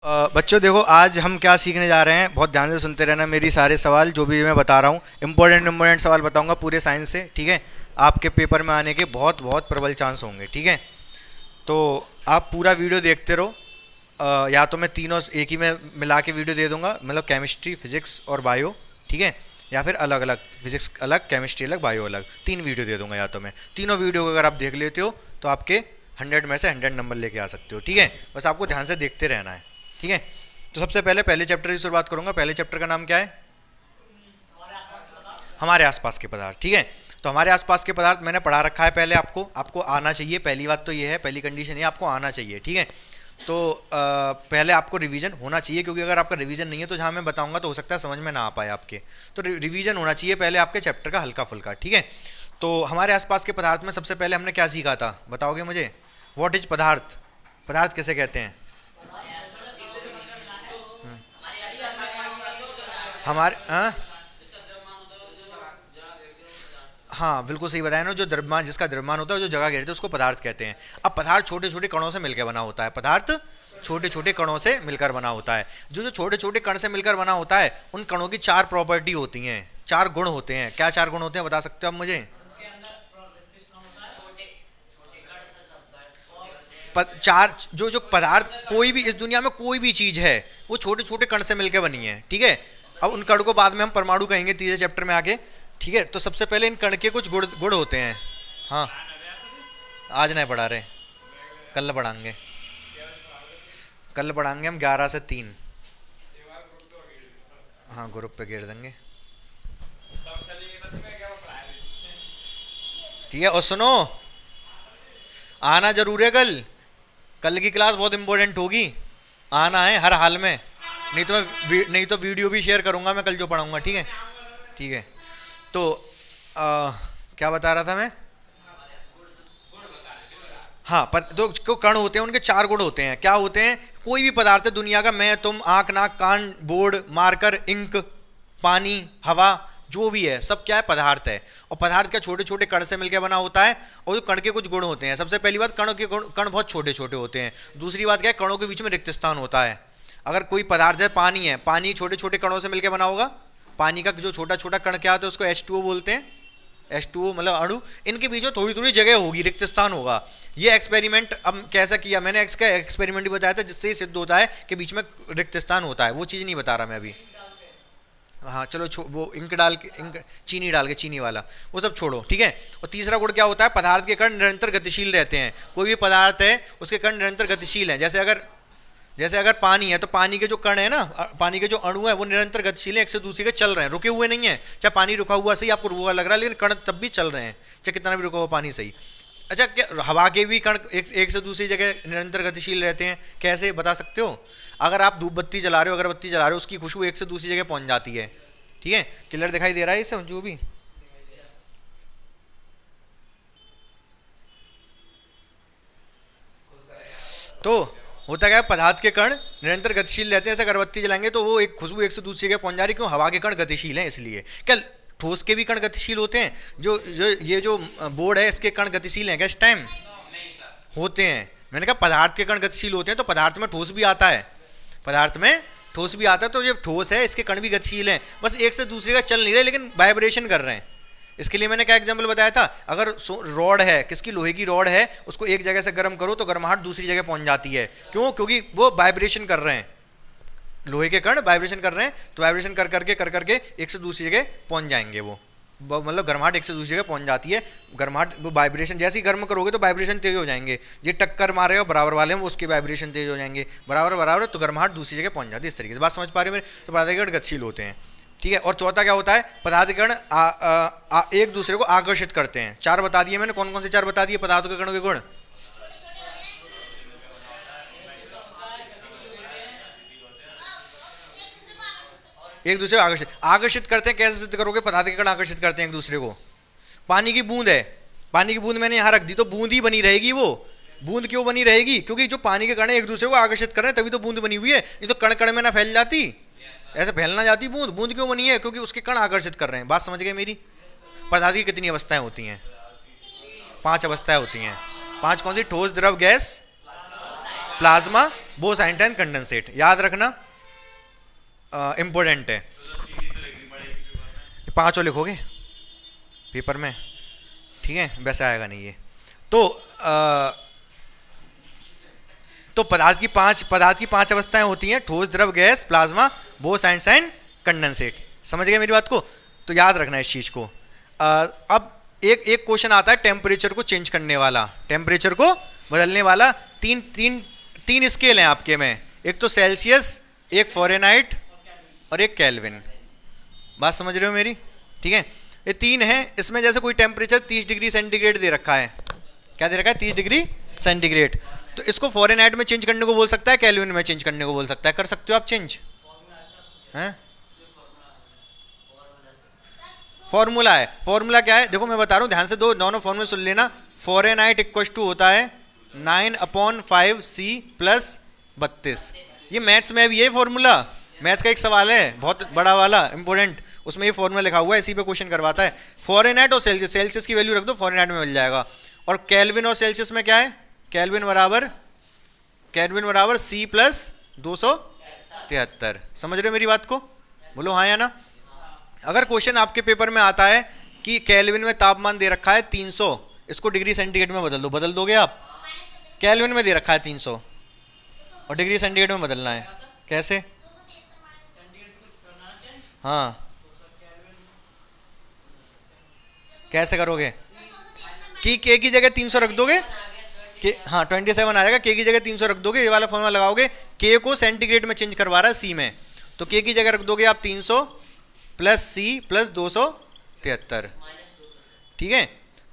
बच्चों देखो, आज हम क्या सीखने जा रहे हैं, बहुत ध्यान से सुनते रहना मेरी सारे सवाल जो भी मैं बता रहा हूँ। इंपॉर्टेंट सवाल बताऊंगा पूरे साइंस से, ठीक है। आपके पेपर में आने के बहुत बहुत प्रबल चांस होंगे, ठीक है। तो आप पूरा वीडियो देखते रहो। या तो मैं तीनों एक ही में मिला के वीडियो दे दूंगा, मतलब केमिस्ट्री, फिजिक्स और बायो, ठीक है। या फिर अलग अलग, फिजिक्स अलग, केमिस्ट्री अलग, बायो अलग, तीन वीडियो दे दूंगा। या तो मैं तीनों वीडियो को अगर आप देख लेते हो तो आपके 100 में से 100 नंबर लेके आ सकते हो, ठीक है। बस आपको ध्यान से देखते रहना है, ठीक है। तो सबसे पहले पहले चैप्टर की शुरुआत करूंगा। पहले चैप्टर का नाम क्या है? हमारे आसपास के पदार्थ, ठीक है। तो हमारे आसपास के पदार्थ मैंने पढ़ा रखा है पहले। आपको आपको आना चाहिए, पहली बात तो ये है, पहली कंडीशन ये, आपको आना चाहिए, ठीक है। तो पहले आपको रिवीजन होना चाहिए, क्योंकि अगर आपका रिवीजन नहीं है तो जहाँ मैं बताऊंगा तो हो सकता है समझ में ना आ पाए आपके। तो रिवीजन होना चाहिए पहले आपके चैप्टर का, हल्का फुल्का, ठीक है। तो हमारे आसपास के पदार्थ में सबसे पहले हमने क्या सीखा था, बताओगे मुझे? व्हाट इज पदार्थ? पदार्थ किसे कहते हैं? हमारे हाँ, बिल्कुल सही बताया ना। जो द्रव्यमान, जिसका द्रव्यमान होता है, जो जगह घेरते हैं, उसको पदार्थ कहते हैं। अब पदार्थ छोटे छोटे कणों से मिलकर बना होता है। पदार्थ छोटे छोटे कणों से मिलकर बना होता है। जो जो छोटे छोटे कण से मिलकर बना होता है, उन कणों की चार प्रॉपर्टी होती हैं, चार गुण होते हैं। क्या चार गुण होते हैं, बता सकते हो आप मुझे? चार, जो जो पदार्थ, कोई भी इस दुनिया में कोई भी चीज है, वो छोटे छोटे कण से मिलकर बनी है, ठीक है। अब उन कण को बाद में हम परमाणु कहेंगे तीसरे चैप्टर में आके, ठीक है। तो सबसे पहले इन कण के कुछ गुण गुण होते हैं। हाँ, आज नहीं पढ़ा रहे, कल पढ़ाएंगे। कल पढ़ाएंगे हम 11 से 3। हाँ, ग्रुप पे घेर देंगे, ठीक है। और सुनो, आना जरूर है कल। कल की क्लास बहुत इंपॉर्टेंट होगी, आना है हर हाल में। नहीं तो वीडियो भी शेयर करूंगा मैं कल जो पढ़ाऊंगा, ठीक है, ठीक है। तो क्या बता रहा था मैं? हाँ, जो कण होते हैं उनके चार गुण होते हैं। क्या होते हैं? कोई भी पदार्थ है दुनिया का, मैं, तुम, आंख, नाक, कान, बोर्ड, मार्कर, इंक, पानी, हवा, जो भी है सब क्या है? पदार्थ है। और पदार्थ क्या छोटे छोटे कण से मिलकर बना होता है। और जो कण के कुछ गुण होते हैं, सबसे पहली बात, कणों के गुण, कण बहुत छोटे छोटे होते हैं। दूसरी बात क्या है? कणों के बीच में रिक्त स्थान होता है। अगर कोई पदार्थ है, पानी है, पानी छोटे छोटे कणों से मिलकर बना होगा। पानी का जो छोटा छोटा कण क्या होता है, उसको H2O बोलते हैं। H2O मतलब अणु। इनके बीच में थोड़ी थोड़ी जगह होगी, रिक्त स्थान होगा। ये एक्सपेरिमेंट अब कैसा किया मैंने, इसका एक्सपेरिमेंट भी बताया था, जिससे ये सिद्ध होता है कि बीच में रिक्त स्थान होता है। वो चीज़ नहीं बता रहा मैं अभी। हाँ चलो, वो इंक डाल के, इंक चीनी डाल के, चीनी वाला, वो सब छोड़ो, ठीक है। और तीसरा गुण क्या होता है? पदार्थ के कण निरंतर गतिशील रहते हैं। कोई भी पदार्थ है, उसके कण निरंतर गतिशील हैं। जैसे अगर पानी है, तो पानी के जो कण है ना, पानी के जो अणु है, वो निरंतर गतिशील है, एक से दूसरे के चल रहे हैं, रुके हुए नहीं है। चाहे पानी रुका हुआ सही आपको रुका लग रहा है, लेकिन कण तब भी चल रहे हैं, चाहे कितना भी रुका हुआ पानी सही। अच्छा, क्या हवा के भी कण एक से दूसरी जगह निरंतर गतिशील रहते हैं? कैसे बता सकते हो? अगर आप धूप बत्ती जला रहे हो, अगरबत्ती जला रहे हो, उसकी खुशबू एक से दूसरी जगह पहुंच जाती है, ठीक है। क्लियर दिखाई दे रहा है इसे जो भी? तो होता क्या है, पदार्थ के कण निरंतर गतिशील रहते हैं। ऐसे अगरबत्ती जलाएंगे तो वो एक खुशबू एक से दूसरी जगह पहुंच जा रही, क्यों? हवा के कण गतिशील हैं इसलिए। क्या ठोस के भी कण गतिशील होते हैं? ये जो बोर्ड है, इसके कण गतिशील हैं क्या इस टाइम? होते हैं। मैंने कहा पदार्थ के कण गतिशील होते हैं, तो पदार्थ में ठोस भी आता है, पदार्थ में ठोस भी आता है। तो ये ठोस है, इसके कण भी गतिशील हैं, बस एक से दूसरे का चल नहीं रहे, लेकिन वाइब्रेशन कर रहे हैं। इसके लिए मैंने क्या एग्जांपल बताया था, अगर रॉड है, किसकी, लोहे की रॉड है, उसको एक जगह से गर्म करो तो गर्माहट दूसरी जगह पहुंच जाती है। क्यों? क्योंकि वो वाइब्रेशन कर रहे हैं, लोहे के कण वाइब्रेशन कर रहे हैं, तो वाइब्रेशन कर करके एक से दूसरी जगह पहुंच जाएंगे। वो मतलब गर्माहट एक से दूसरी जगह पहुंच जाती है। गर्माहट, वो वाइब्रेशन जैसे ही गर्म करोगे तो वाइब्रेशन तेज हो जाएंगे। ये टक्कर मारेगा बराबर वाले में, उसके वाइब्रेशन तेज हो जाएंगे, बराबर बराबर, तो गर्माहट दूसरी जगह पहुंच जाती है। इस तरीके से बात समझ पा रहे हो मेरे? तो पदार्थ के कण गतिशील होते हैं, ठीक है। और चौथा क्या होता है? पदार्थ के कण एक दूसरे को आकर्षित करते हैं। चार बता दिए मैंने, कौन कौन से चार बता दिए पदार्थों के कणों के गुण? एक दूसरे को आकर्षित करते हैं। कैसे सिद्ध करोगे पदार्थ के कण आकर्षित करते हैं एक दूसरे को? पानी की बूंद है, पानी की बूंद मैंने यहाँ रख दी तो बूंद ही बनी रहेगी। वो बूंद क्यों बनी रहेगी? क्योंकि जो पानी के कण एक दूसरे को आकर्षित कर रहे हैं, तभी तो बूंद बनी हुई है। ये तो कण कण में ना फैल जाती, ऐसे फैलना जाती बूंद। बूंद क्यों बनी है? क्योंकि उसके कण आकर्षित कर रहे हैं। बात समझ गए मेरी? पदार्थ की कितनी अवस्थाएं होती हैं? 5 अवस्थाएं होती हैं। 5 कौन सी? ठोस, द्रव, गैस, प्लाज्मा, वो साइंट एंड कंडेंसेट, याद रखना, इंपॉर्टेंट है। 5 लिखोगे पेपर में, ठीक है, वैसे आएगा नहीं ये। तो पदार्थ की पांच अवस्थाएं होती हैं, ठोस, द्रव, गैस, प्लाज्मा, वो साइंट एंड कंडेंसेट। समझ गए मेरी बात को? तो याद रखना इस चीज को। अब एक क्वेश्चन आता है टेम्परेचर को चेंज करने वाला, टेम्परेचर को बदलने वाला। तीन स्केल हैं आपके में, एक तो सेल्सियस, एक फ़ारेनहाइट और एक केल्विन। बात समझ रहे हो मेरी? ठीक है, ये 3 हैं। इसमें जैसे कोई टेम्परेचर 30 डिग्री सेंटीग्रेड दे रखा है, क्या दे रखा है? 30 डिग्री सेंटीग्रेड। तो इसको फ़ारेनहाइट में चेंज करने को बोल सकता है, केल्विन में चेंज करने को बोल सकता है। कर सकते हो आप चेंज? हैं? फॉर्मूला है। फॉर्मूला क्या है? देखो मैं बता रहा हूँ, ध्यान से दोनों फॉर्मूले सुन लेना। फ़ारेनहाइट इक्वल टू होता है 9/5C + 32। ये मैथ्स में भी यही फॉर्मूला, मैथ्स का एक सवाल है बहुत बड़ा वाला इंपॉर्टेंट, उसमें ये फॉर्मूला लिखा हुआ है, इसी पे क्वेश्चन करवाता है। फ़ारेनहाइट और सेल्सियस, सेल्सियस की वैल्यू रख दो, फ़ारेनहाइट में मिल जाएगा। और केल्विन और सेल्सियस में क्या है? केल्विन बराबर C + 273। समझ रहे हो मेरी बात को? बोलो हाँ या ना। अगर क्वेश्चन आपके पेपर में आता है कि केल्विन में तापमान दे रखा है 300, इसको डिग्री सेंटीग्रेड में बदल दो, बदल दोगे आप? केल्विन में दे रखा है 300 और डिग्री सेंटीग्रेड में बदलना है, कैसे? हाँ, कैसे करोगे? कि के की जगह 300 रख दोगे, के, हाँ 27 आ जाएगा। के की जगह 300 रख दोगे, ये वाला फॉर्मूला लगाओगे। के को सेंटीग्रेड में चेंज करवा रहा है सी में, तो के की जगह रख दोगे आप 300 + C + 273। ठीक है,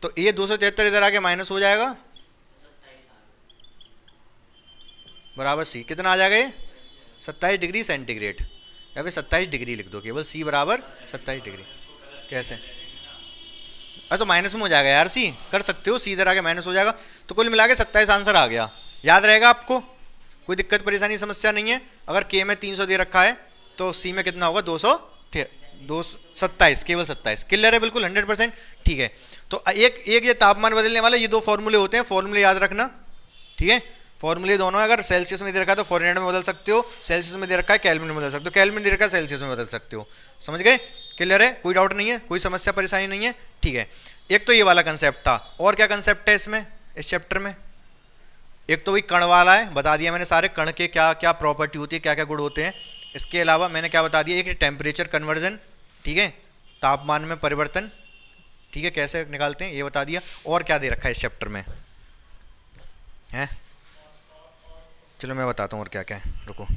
तो ये 273 इधर आके माइनस हो जाएगा, बराबर C। कितना आ जाएगा ये? 27 डिग्री सेंटीग्रेड, या फिर 27 डिग्री लिख दो केवल, C बराबर 27 डिग्री। कैसे? अरे तो माइनस में हो जाएगा यार, C कर सकते हो, C इधर आके माइनस हो जाएगा। तो कुल मिला के 27 आंसर आ गया। याद रहेगा आपको? कोई दिक्कत परेशानी समस्या नहीं है। अगर K में 300 दे रखा है तो C में कितना होगा? 227, केवल 27। क्लियर है बिल्कुल 100%? ठीक है, तो एक ये तापमान बदलने वाले ये 2 फॉर्मूले होते हैं, फॉर्मूले याद रखना। ठीक है, फॉर्मूले दोनों, अगर सेल्सियस में दे रखा है तो फ़ारेनहाइट में बदल सकते हो, सेल्सियस में दे रखा है केल्विन में बदल सकते हो, केल्विन में दे रखा है सेल्सियस में बदल सकते हो। समझ गए? क्लियर है? कोई डाउट नहीं है, कोई समस्या परेशानी नहीं है? ठीक है, एक तो ये वाला कंसेप्ट था। और क्या कंसेप्ट है इसमें, इस चैप्टर में? एक तो वही कण वाला है, बता दिया मैंने सारे कण के क्या क्या प्रॉपर्टी होती है, क्या क्या गुण होते हैं। इसके अलावा मैंने क्या बता दिया, एक टेम्परेचर कन्वर्जन, ठीक है, तापमान में परिवर्तन, ठीक है, कैसे निकालते हैं ये बता दिया। और क्या दे रखा है इस चैप्टर में है? चलो मैं बताता हूँ और क्या क्या है, रुको।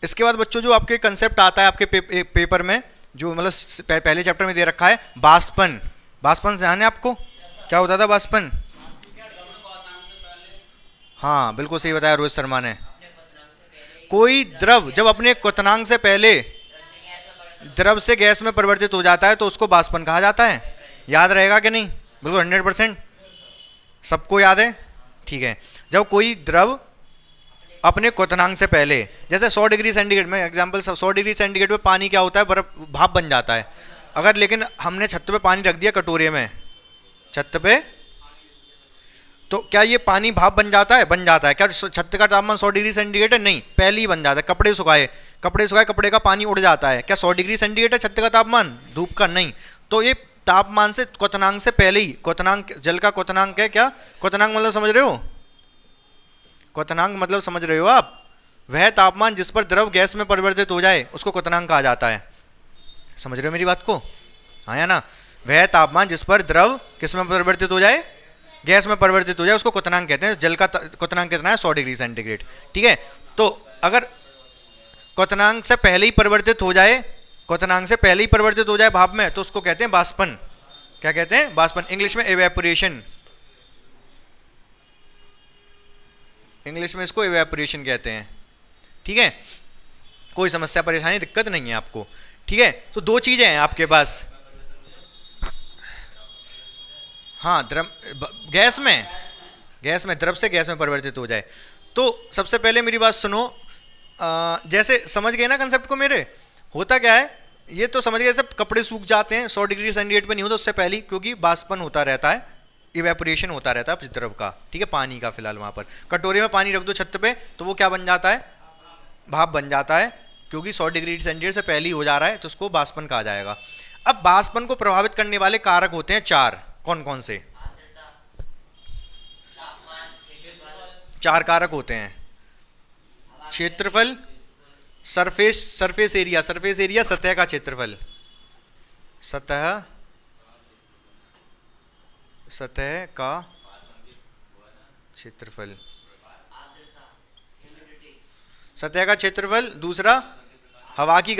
इसके बाद बच्चों जो आपके कंसेप्ट आता है आपके पेपर में, जो मतलब पहले चैप्टर में दे रखा है, बाष्पन। बाष्पन ध्यान है आपको? क्या होता था बाष्पन? हाँ बिल्कुल सही बताया रोहित शर्मा ने। कोई द्रव जब अपने क्वथनांक से पहले द्रव से गैस में परिवर्तित हो जाता है तो उसको बाष्पन कहा जाता है। याद रहेगा कि नहीं? बिल्कुल 100% सबको याद है? ठीक है, जब कोई द्रव अपने क्वथनांक से पहले, जैसे 100 डिग्री सेंटीग्रेड में एग्जांपल, 100 डिग्री सेंटीग्रेड पे पानी क्या होता है? बर्फ, भाप बन जाता है। अगर लेकिन हमने छत पे पानी रख दिया कटोरे में, छत पे, तो क्या ये पानी भाप बन जाता है? बन जाता है। क्या छत का तापमान 100 डिग्री सेंटीग्रेड है? नहीं, पहले ही बन जाता है। कपड़े सुखाए, कपड़े का पानी उड़ जाता है, क्या 100 डिग्री सेंटीग्रेड है छत का तापमान? धूप का नहीं। तो ये तापमान से, क्वथनांक से पहले ही, क्वथनांक जल का क्वथनांक है क्या? क्वथनांक मतलब समझ रहे हो? क्वथनांक मतलब समझ रहे हो आप? वह तापमान जिस पर द्रव गैस में परिवर्तित हो जाए उसको क्वथनांक कहा जाता है। समझ रहे हो मेरी बात को? हाँ या ना? वह तापमान जिस पर द्रव किस में परिवर्तित हो जाए? गैस में परिवर्तित हो जाए, उसको क्वथनांक कहते हैं। जल का क्वथनांक कितना है? 100 डिग्री सेंटीग्रेड। ठीक है, तो अगर क्वथनांक से पहले ही परिवर्तित हो जाए, क्वथनांक से पहले ही परिवर्तित हो जाए भाप में, तो उसको कहते हैं बाष्पन। क्या कहते हैं? बाष्पन। इंग्लिश में एवेपोरेशन, इंग्लिश में इसको एवेपोरेशन कहते हैं। ठीक है, कोई समस्या परेशानी दिक्कत नहीं है आपको। ठीक है, तो 2 चीजें हैं आपके पास। हाँ, द्रव गैस में द्रव से गैस में परिवर्तित हो जाए। तो सबसे पहले मेरी बात सुनो, जैसे समझ गए ना कंसेप्ट को मेरे? होता क्या है, ये तो समझ गए, सब कपड़े सूख जाते हैं 100 डिग्री सेंटीग्रेड पे नहीं होता उससे पहले, क्योंकि बाष्पन होता रहता है, इवेपोरेशन होता रहता है द्रव का, ठीक है, पानी का फिलहाल वहाँ पर। कटोरे में पानी रख दो छत पे तो वो क्या बन जाता है, भाप बन जाता है, क्योंकि 100 डिग्री सेंटीग्रेड से पहले ही हो जा रहा है, तो उसको बाष्पन कहा जाएगा। अब बाष्पन को प्रभावित करने वाले कारक होते हैं 4, कौन कौन से? 4 कारक होते हैं, क्षेत्रफल, सरफेस एरिया, सतह का क्षेत्रफल, सतह का क्षेत्रफल, सतह का क्षेत्रफल। दूसरा हवा की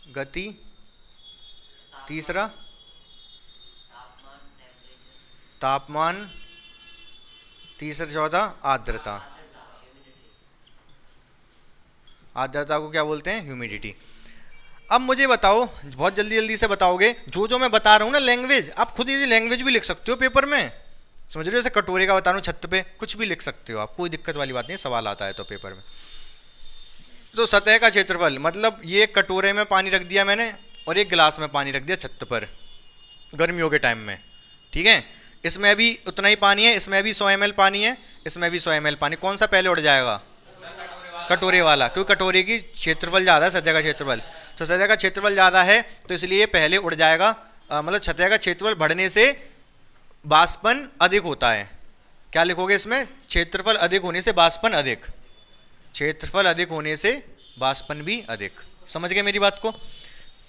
गति, तीसरा तापमान, तीसरा चौथा आर्द्रता। आर्द्रता को क्या बोलते हैं? ह्यूमिडिटी। अब मुझे बताओ, बहुत जल्दी जल्दी से बताओगे, जो मैं बता रहा हूँ ना लैंग्वेज, आप खुद ये लैंग्वेज भी लिख सकते हो पेपर में, समझ रहे हो? जैसे कटोरे का बता रहा हूँ, छत पे कुछ भी लिख सकते हो आप, कोई दिक्कत वाली बात नहीं, सवाल आता है तो पेपर में। तो सतह का क्षेत्रफल मतलब ये कटोरे में पानी रख दिया मैंने और एक गिलास में पानी रख दिया छत पर गर्मियों के टाइम में, ठीक है, इसमें भी उतना ही पानी है, इसमें भी 100 ml पानी है, इसमें भी 100 ml पानी, कौन सा पहले उड़ जाएगा? कटोरे वाला, क्योंकि कटोरे की क्षेत्रफल ज़्यादा है सतह का क्षेत्रफल, तो सतह का क्षेत्रफल ज़्यादा है तो इसलिए ये पहले उड़ जाएगा। मतलब सतह का क्षेत्रफल बढ़ने से बाष्पन अधिक होता है। क्या लिखोगे इसमें? क्षेत्रफल अधिक होने से बाष्पन अधिक, क्षेत्रफल अधिक होने से बाष्पन भी अधिक। समझ गए मेरी बात को?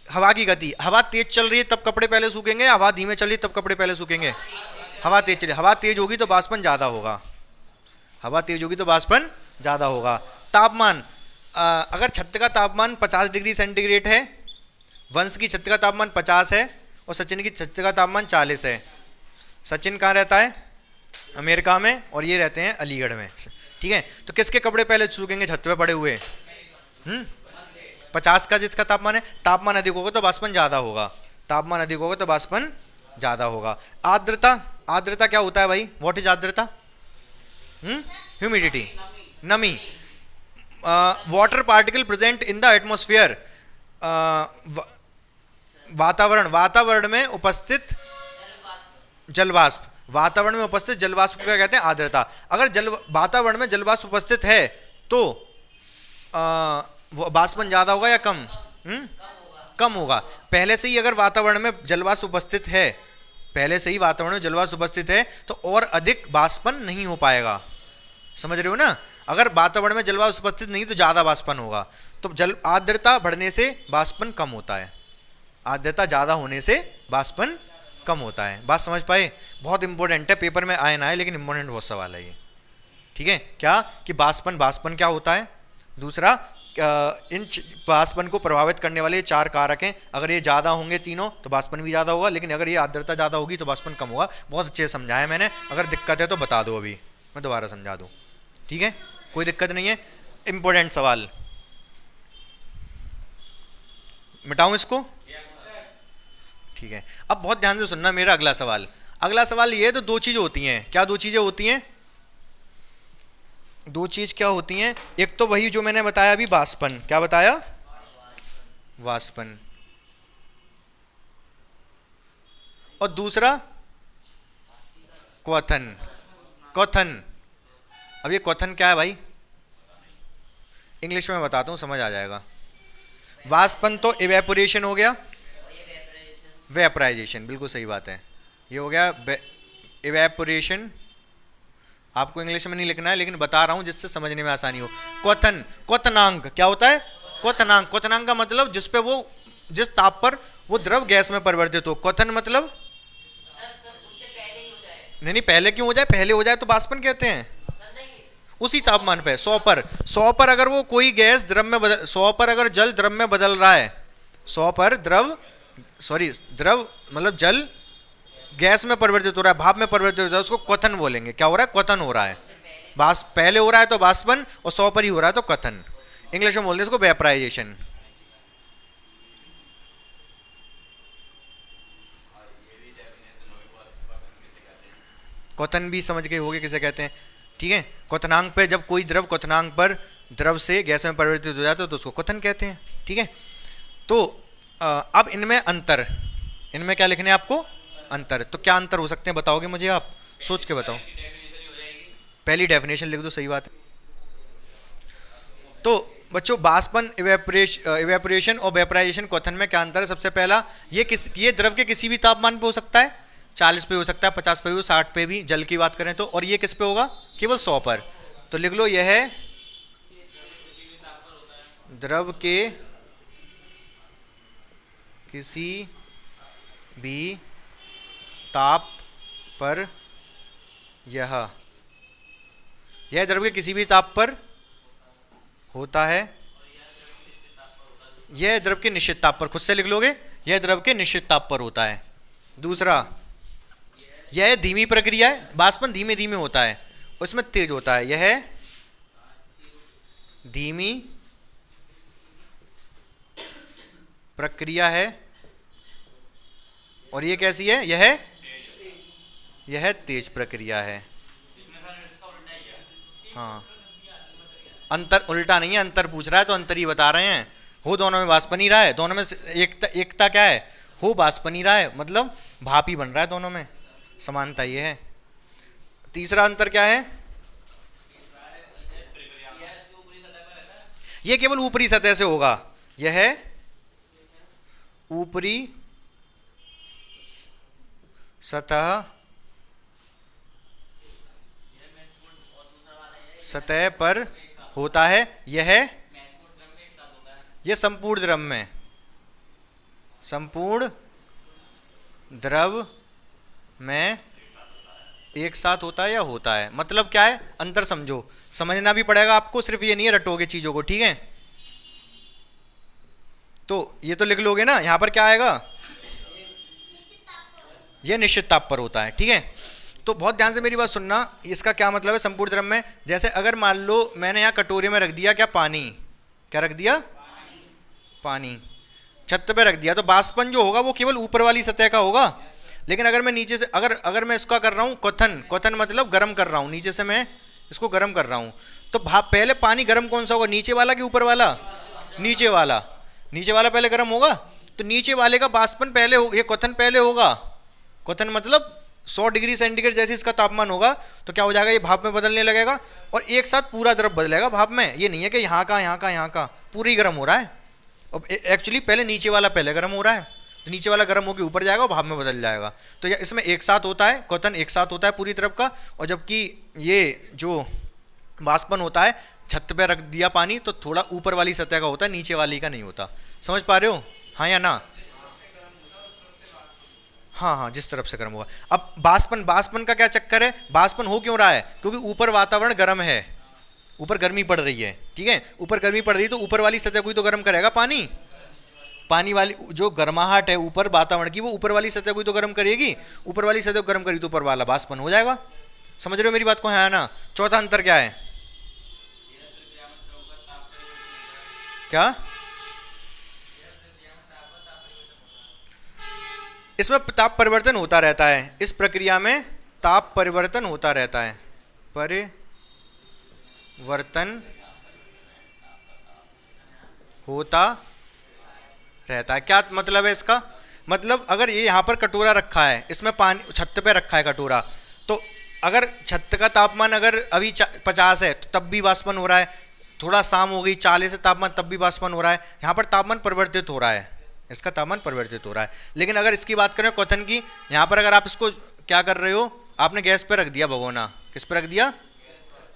हवा की गति, हवा तेज चल रही है तब कपड़े पहले सूखेंगे, हवा धीमे चल रही है तब कपड़े पहले सूखेंगे? हवा तेज चले, हवा तेज होगी तो बाष्पन ज़्यादा होगा, हवा तेज होगी तो बाष्पन ज़्यादा होगा। तापमान, अगर छत का तापमान 50 डिग्री सेंटीग्रेड है, वंश की छत का तापमान 50 है और सचिन की छत का तापमान 40 है। सचिन कहाँ रहता है? अमेरिका में, और ये रहते हैं अलीगढ़ में, ठीक है। तो किसके कपड़े पहले सूखेंगे छत पे पड़े हुए? 50 का जिसका तापमान है, तापमान अधिक होगा तो बाष्पन ज़्यादा होगा, तापमान अधिक होगा तो बाष्पन ज़्यादा होगा। आर्द्रता, आर्द्रता क्या होता है भाई? व्हाट इज आर्द्रता? ह्यूमिडिटी, नमी। Water particle present in the atmosphere, वातावरण में उपस्थित जलवाष्प, वातावरण में उपस्थित जलवाष्प को क्या कहते हैं? आर्द्रता। अगर वातावरण में जलवाष्प उपस्थित है तो बाष्पन ज़्यादा होगा या कम? कम होगा। पहले से ही अगर वातावरण में जलवाष्प उपस्थित है, पहले से ही वातावरण में जलवाष्प उपस्थित है तो और अधिक बाष्पन नहीं हो पाएगा। समझ रहे हो ना? अगर वातावरण में जलवाष्प उपस्थित नहीं तो ज़्यादा बाष्पन होगा। तो आर्द्रता बढ़ने से बाष्पन कम होता है, आर्द्रता ज़्यादा होने से बाष्पन कम होता है। बात समझ पाए? बहुत इंपॉर्टेंट है, पेपर में आए ना आए लेकिन इंपॉर्टेंट बहुत सवाल है ये, ठीक है। क्या कि बाष्पन क्या होता है? दूसरा, इन बाष्पन को प्रभावित करने वाले 4 कारक हैं, अगर ये ज़्यादा होंगे तीनों तो बाष्पन भी ज़्यादा होगा, लेकिन अगर ये आर्द्रता ज़्यादा होगी तो बाष्पन कम होगा। बहुत अच्छे से समझाया मैंने, अगर दिक्कत है तो बता दो, अभी मैं दोबारा समझा दूँ, ठीक है, कोई दिक्कत नहीं है। इंपॉर्टेंट सवाल, मिटाऊं इसको? ठीक है। अब बहुत ध्यान से सुनना मेरा अगला सवाल। अगला सवाल ये है, तो 2 चीज़ें होती हैं। क्या 2 चीज़ें होती हैं? 2 चीज़ क्या होती हैं? एक तो वही जो मैंने बताया अभी, बाष्पन। क्या बताया? बाष्पन। और दूसरा क्वथन। क्वथन, अब ये क्वथन क्या है भाई? इंग्लिश में बताता हूँ, समझ आ जाएगा। बाष्पन तो इवेपोरेशन हो गया, वेपराइजेशन, बिल्कुल सही बात है, ये हो गया इवेपोरेशन। आपको इंग्लिश में नहीं लिखना है लेकिन बता रहा हूं जिससे समझने में आसानी हो। क्वथन, क्वथनांक क्या होता है? क्वथनांक, क्वथनांक का मतलब जिस पे वो, जिस ताप पर वो द्रव गैस में परिवर्तित हो। क्वथन मतलब नहीं, पहले क्यों हो जाए? पहले हो जाए तो बाष्पन कहते हैं। उसी तापमान पे 100 पर अगर वो कोई गैस द्रव में बदल, 100 पर अगर जल द्रव में बदल रहा है, 100 पर द्रव मतलब जल गैस में परिवर्तित हो रहा है, भाप में परिवर्तित हो रहा है, उसको क्वथन बोलेंगे। क्या हो रहा है? क्वथन हो रहा है। पहले हो रहा है तो बाष्पन, और 100 पर ही हो रहा है तो क्वथन। इंग्लिश में बोलते हैं इसको वेपराइजेशन। क्वथन भी समझ गए होगे किसे कहते हैं, ठीक है। क्वथनांक पे जब कोई द्रव क्वथनांक पर द्रव से गैस में परिवर्तित हो जाता है तो उसको क्वथन कहते हैं, ठीक है। तो अब इनमें इनमें क्या लिखने हैं आपको? अंतर। तो क्या अंतर हो सकते हैं बताओगे मुझे? आप सोच के बताओ। पहली डेफिनेशन लिख दो, सही बात है। तो बच्चों बाष्पन, इवेपोरेशन और वेपराइजेशन क्वेश्चन में क्या अंतर है? सबसे पहला, ये द्रव के किसी भी तापमान पे हो सकता है, 40 पे हो सकता है, 50 पे भी, 60 पे भी, जल की बात करें तो। और ये किस पे होगा? केवल 100 पर। तो लिख लो, यह है द्रव के किसी भी ताप पर, यह द्रव के किसी भी ताप पर होता है, यह द्रव के निश्चित ताप पर। खुद से लिख लोगे, यह द्रव के निश्चित ताप पर होता है। दूसरा, यह धीमी प्रक्रिया है, बाष्पन धीमे धीमे होता है, उसमें तेज होता है। यह धीमी प्रक्रिया है और ये कैसी है? यह तेज प्रक्रिया है। हाँ, अंतर उल्टा नहीं है, अंतर पूछ रहा है तो अंतर ही बता रहे हैं। हो दोनों में बाष्पन ही रहा है, दोनों में एकता क्या है? हो बाष्पन ही रहा है, मतलब भाप ही बन रहा है, दोनों में समानता ये है। तीसरा अंतर क्या है? ये केवल ऊपरी सतह से होगा, यह ऊपरी सतह पर होता है। यह संपूर्ण द्रव में एक साथ होता है या होता है। मतलब क्या है? अंतर समझो, समझना भी पड़ेगा आपको, सिर्फ ये नहीं है रटोगे चीजों को, ठीक है। तो ये तो लिख लोगे ना, यहां पर क्या आएगा? यह निश्चित ताप पर होता है, ठीक है। तो बहुत ध्यान से मेरी बात सुनना, इसका क्या मतलब है संपूर्ण द्रव में? जैसे अगर मान लो मैंने यहाँ कटोरे में रख दिया क्या? पानी। क्या रख दिया? पानी। छत पे रख दिया, तो बाष्पन जो होगा वो केवल ऊपर वाली सतह का होगा। लेकिन अगर मैं नीचे से, अगर मैं इसका कर रहा हूँ क्वथन मतलब गर्म कर रहा हूँ, नीचे से मैं इसको गर्म कर रहा हूँ, तो भाप पहले पानी गर्म कौन सा होगा? नीचे वाला कि ऊपर वाला? नीचे वाला पहले गर्म होगा। तो नीचे वाले का बाष्पन पहले हो, ये क्वथन पहले होगा। क्वथन मतलब 100 डिग्री सेंटीग्रेड जैसे इसका तापमान होगा तो क्या हो जाएगा? ये भाप में बदलने लगेगा और एक साथ पूरा द्रव बदलेगा भाप में। ये नहीं है कि यहाँ का पूरी गर्म हो रहा है। अब एक्चुअली पहले नीचे वाला पहले गर्म हो रहा है, तो नीचे वाला गर्म होकर ऊपर जाएगा और भाप में बदल जाएगा। तो इसमें एक साथ होता है, क्वथन एक साथ होता है पूरी द्रव का। और जबकि ये जो बाष्पन होता है, छत पे रख दिया पानी तो थोड़ा ऊपर वाली सतह का होता है, नीचे वाली का नहीं होता। समझ पा रहे हो? हाँ या ना? हाँ, जिस तरफ से गर्म होगा। अब बाष्पन का क्या चक्कर है? बाष्पन हो क्यों रहा है? क्योंकि ऊपर वातावरण गर्म है, ऊपर गर्मी पड़ रही है, ठीक है। ऊपर गर्मी पड़ रही है तो ऊपर वाली सतह को ही तो गर्म करेगा पानी वाली जो गर्माहट है ऊपर वातावरण की, वो ऊपर वाली सतह को ही तो गर्म करेगी। ऊपर वाली सतह को गर्म करी तो ऊपर वाला बाष्पन हो जाएगा। समझ रहे हो मेरी बात को? है ना? चौथा अंतर क्या है? क्या? इसमें ताप परिवर्तन होता रहता है, इस प्रक्रिया में ताप परिवर्तन होता रहता है। परिवर्तन होता रहता है। क्या मतलब है इसका? मतलब अगर ये यहाँ पर कटोरा रखा है, इसमें पानी छत पे रखा है कटोरा, तो अगर छत का तापमान अगर अभी 50 है तो तब भी बाष्पन हो रहा है। थोड़ा शाम हो गई 40 है तापमान, तब भी बाष्पन हो रहा है। यहाँ पर तापमान परिवर्तित हो रहा है, इसका तापमान परिवर्तित हो रहा है। लेकिन अगर इसकी बात करें क्वथन की, यहाँ पर अगर आप इसको क्या कर रहे हो? आपने गैस पे रख दिया भगोना। किस पे रख दिया?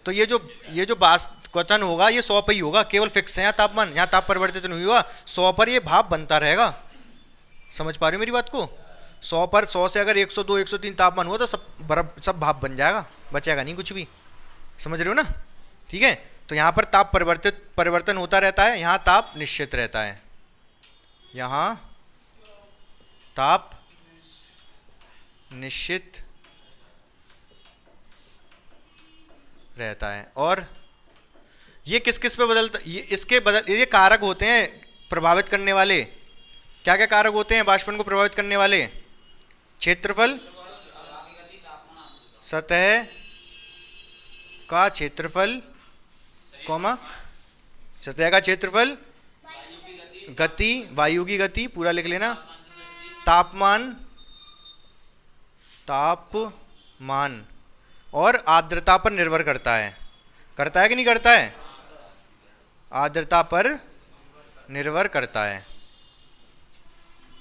तो ये जो क्वथन होगा ये 100 पे ही होगा, केवल फिक्स है यहाँ तापमान, यहाँ ताप परिवर्तित नहीं हुआ। 100 पर ये भाप बनता रहेगा। समझ पा रहे हो मेरी बात को? 100 से अगर 102 103 तापमान हुआ तो सब भाप बन जाएगा, बचेगा नहीं कुछ भी। समझ रहे हो ना? ठीक है। तो यहाँ पर ताप परिवर्तन होता रहता है, यहाँ ताप निश्चित रहता है। यहाँ ताप निश्चित रहता है। और ये किस पे बदलता? ये कारक होते हैं प्रभावित करने वाले। क्या क्या कारक होते हैं बाष्पन को प्रभावित करने वाले? क्षेत्रफल, सतह का क्षेत्रफल, सतह का क्षेत्रफल, गति, वायु की गति, पूरा लिख लेना, तापमान, तापमान और आर्द्रता पर निर्भर करता है। करता है कि नहीं करता है? आर्द्रता पर निर्भर करता है,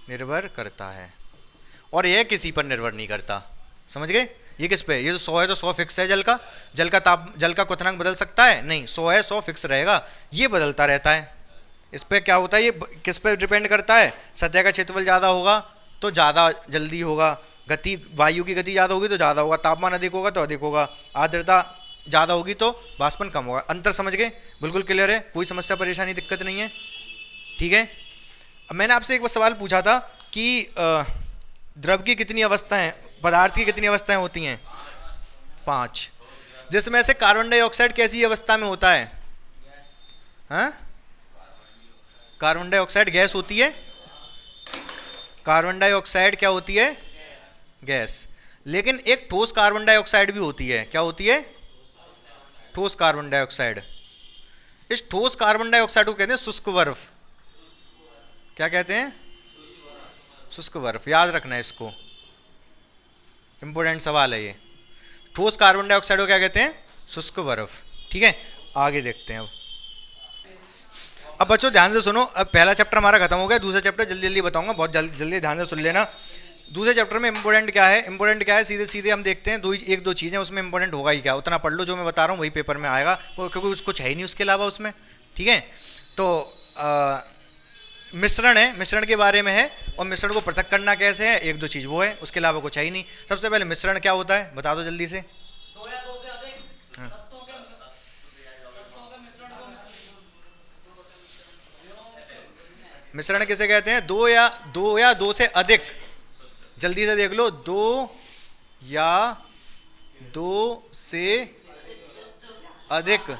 निर्भर करता है। और यह किसी पर निर्भर नहीं करता। समझ गए? ये किस पे? ये तो 100 है तो 100 फिक्स है। जल का, जल का क्वथनांक बदल सकता है? नहीं, 100 है 100 फिक्स रहेगा। ये बदलता रहता है। इस पे क्या होता है? ये किस पे डिपेंड करता है? सतह का क्षेत्रफल ज़्यादा होगा तो ज़्यादा जल्दी होगा, गति, वायु की गति ज़्यादा होगी तो ज़्यादा होगा, तापमान अधिक होगा तो अधिक होगा, आर्द्रता ज़्यादा होगी तो वाष्पन कम होगा। अंतर समझ गए? बिल्कुल क्लियर है, कोई समस्या परेशानी दिक्कत नहीं है। ठीक है। अब मैंने आपसे एक सवाल पूछा था कि द्रव की कितनी अवस्थाएं, पदार्थ की कितनी अवस्थाएं होती हैं? 5। जिसमें से कार्बन डाइऑक्साइड कैसी अवस्था में होता है? हाँ, कार्बन डाइऑक्साइड गैस होती है। कार्बन डाइऑक्साइड क्या होती है? गैस। लेकिन एक ठोस कार्बन डाइऑक्साइड भी होती है। क्या होती है? ठोस कार्बन डाइऑक्साइड। इस ठोस कार्बन डाइऑक्साइड को कहते हैं शुष्क बर्फ। क्या कहते हैं? शुष्क बर्फ। याद रखना है इसको, इंपॉर्टेंट सवाल है ये। ठोस कार्बन डाइऑक्साइड को क्या कहते हैं? शुष्क बर्फ। ठीक है, आगे देखते हैं। अब बच्चों ध्यान से सुनो, अब पहला चैप्टर हमारा खत्म हो गया, दूसरा चैप्टर जल्दी जल्दी बताऊंगा, बहुत जल्दी ध्यान से सुन लेना। दूसरे चैप्टर में इंपॉर्टेंट क्या है? इंपॉर्टेंट क्या है? सीधे सीधे हम देखते हैं, एक दो चीज़ें उसमें इंपॉर्टेंट होगा ही क्या, उतना पढ़ लो जो मैं बता रहा हूँ वही पेपर में आएगा, क्योंकि कुछ है ही नहीं उसके अलावा उसमें। ठीक है, तो मिश्रण है, मिश्रण के बारे में है, और मिश्रण को पृथक करना कैसे है, एक दो चीज़ वो है, उसके अलावा कुछ है ही नहीं। सबसे पहले मिश्रण क्या होता है बता दो जल्दी से। मिश्रण किसे कहते हैं? दो या दो से अधिक, जल्दी से देख लो, दो या दो से अधिक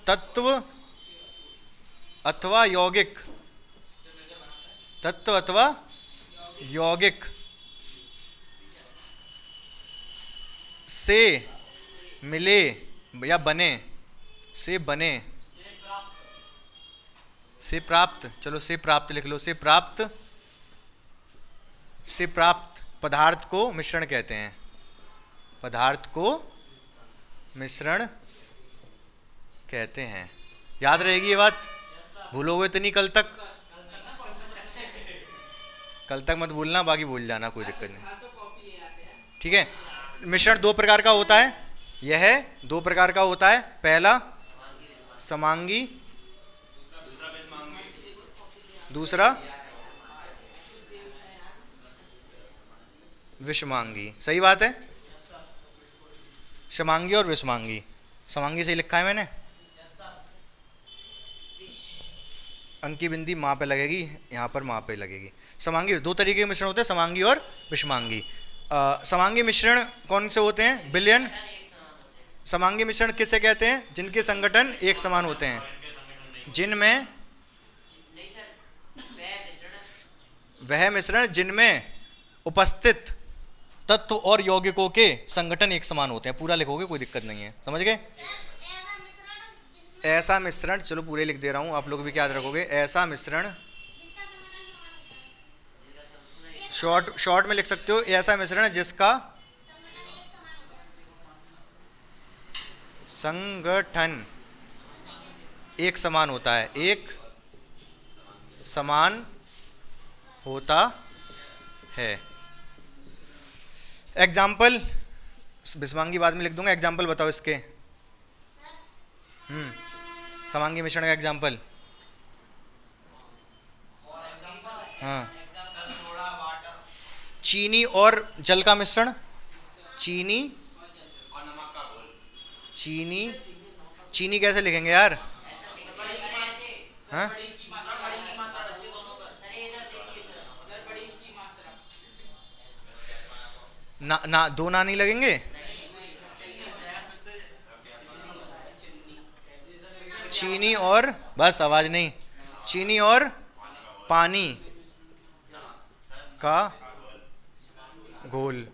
तत्व अथवा यौगिक, तत्व अथवा यौगिक से मिले या बने, से बने, से प्राप्त, चलो से प्राप्त लिख लो, से प्राप्त पदार्थ को मिश्रण कहते हैं। पदार्थ को मिश्रण कहते हैं। याद रहेगी ये बात? भूलोगे तो नहीं कल तक? कल तक मत भूलना, बाकी भूल जाना, कोई दिक्कत नहीं। ठीक है, मिश्रण दो प्रकार का होता है, यह दो प्रकार का होता है। पहला समांगी, दूसरा विषमांगी। सही बात है, समांगी और विषमांगी। समांगी सही लिखा है मैंने, अंक की बिंदी माँ पे लगेगी, यहाँ पर माँ पे लगेगी। समांगी, दो तरीके के मिश्रण होते हैं, समांगी और विषमांगी। समांगी मिश्रण कौन से होते हैं? विलयन। समांगी मिश्रण किसे कहते हैं? जिनके संगठन एक समान होते हैं, जिनमें वह मिश्रण जिनमें उपस्थित तत्व और यौगिकों के संगठन एक समान होते हैं। पूरा लिखोगे कोई दिक्कत नहीं है, समझ गए? ऐसा मिश्रण, चलो पूरे लिख दे रहा हूं, आप लोग भी क्या याद रखोगे? ऐसा मिश्रण, शॉर्ट में लिख सकते हो, ऐसा मिश्रण जिसका संगठन एक समान होता है, एक समान होता है। एग्जाम्पल, विषमांगी बाद में लिख दूंगा, एग्जाम्पल बताओ इसके। समांगी मिश्रण का एग्जाम्पल। हाँ, चीनी और जल का मिश्रण, चीनी कैसे लिखेंगे यार? हाँ, ना दो ना नहीं लगेंगे? चीनी और, बस आवाज नहीं, चीनी और पानी का घोल,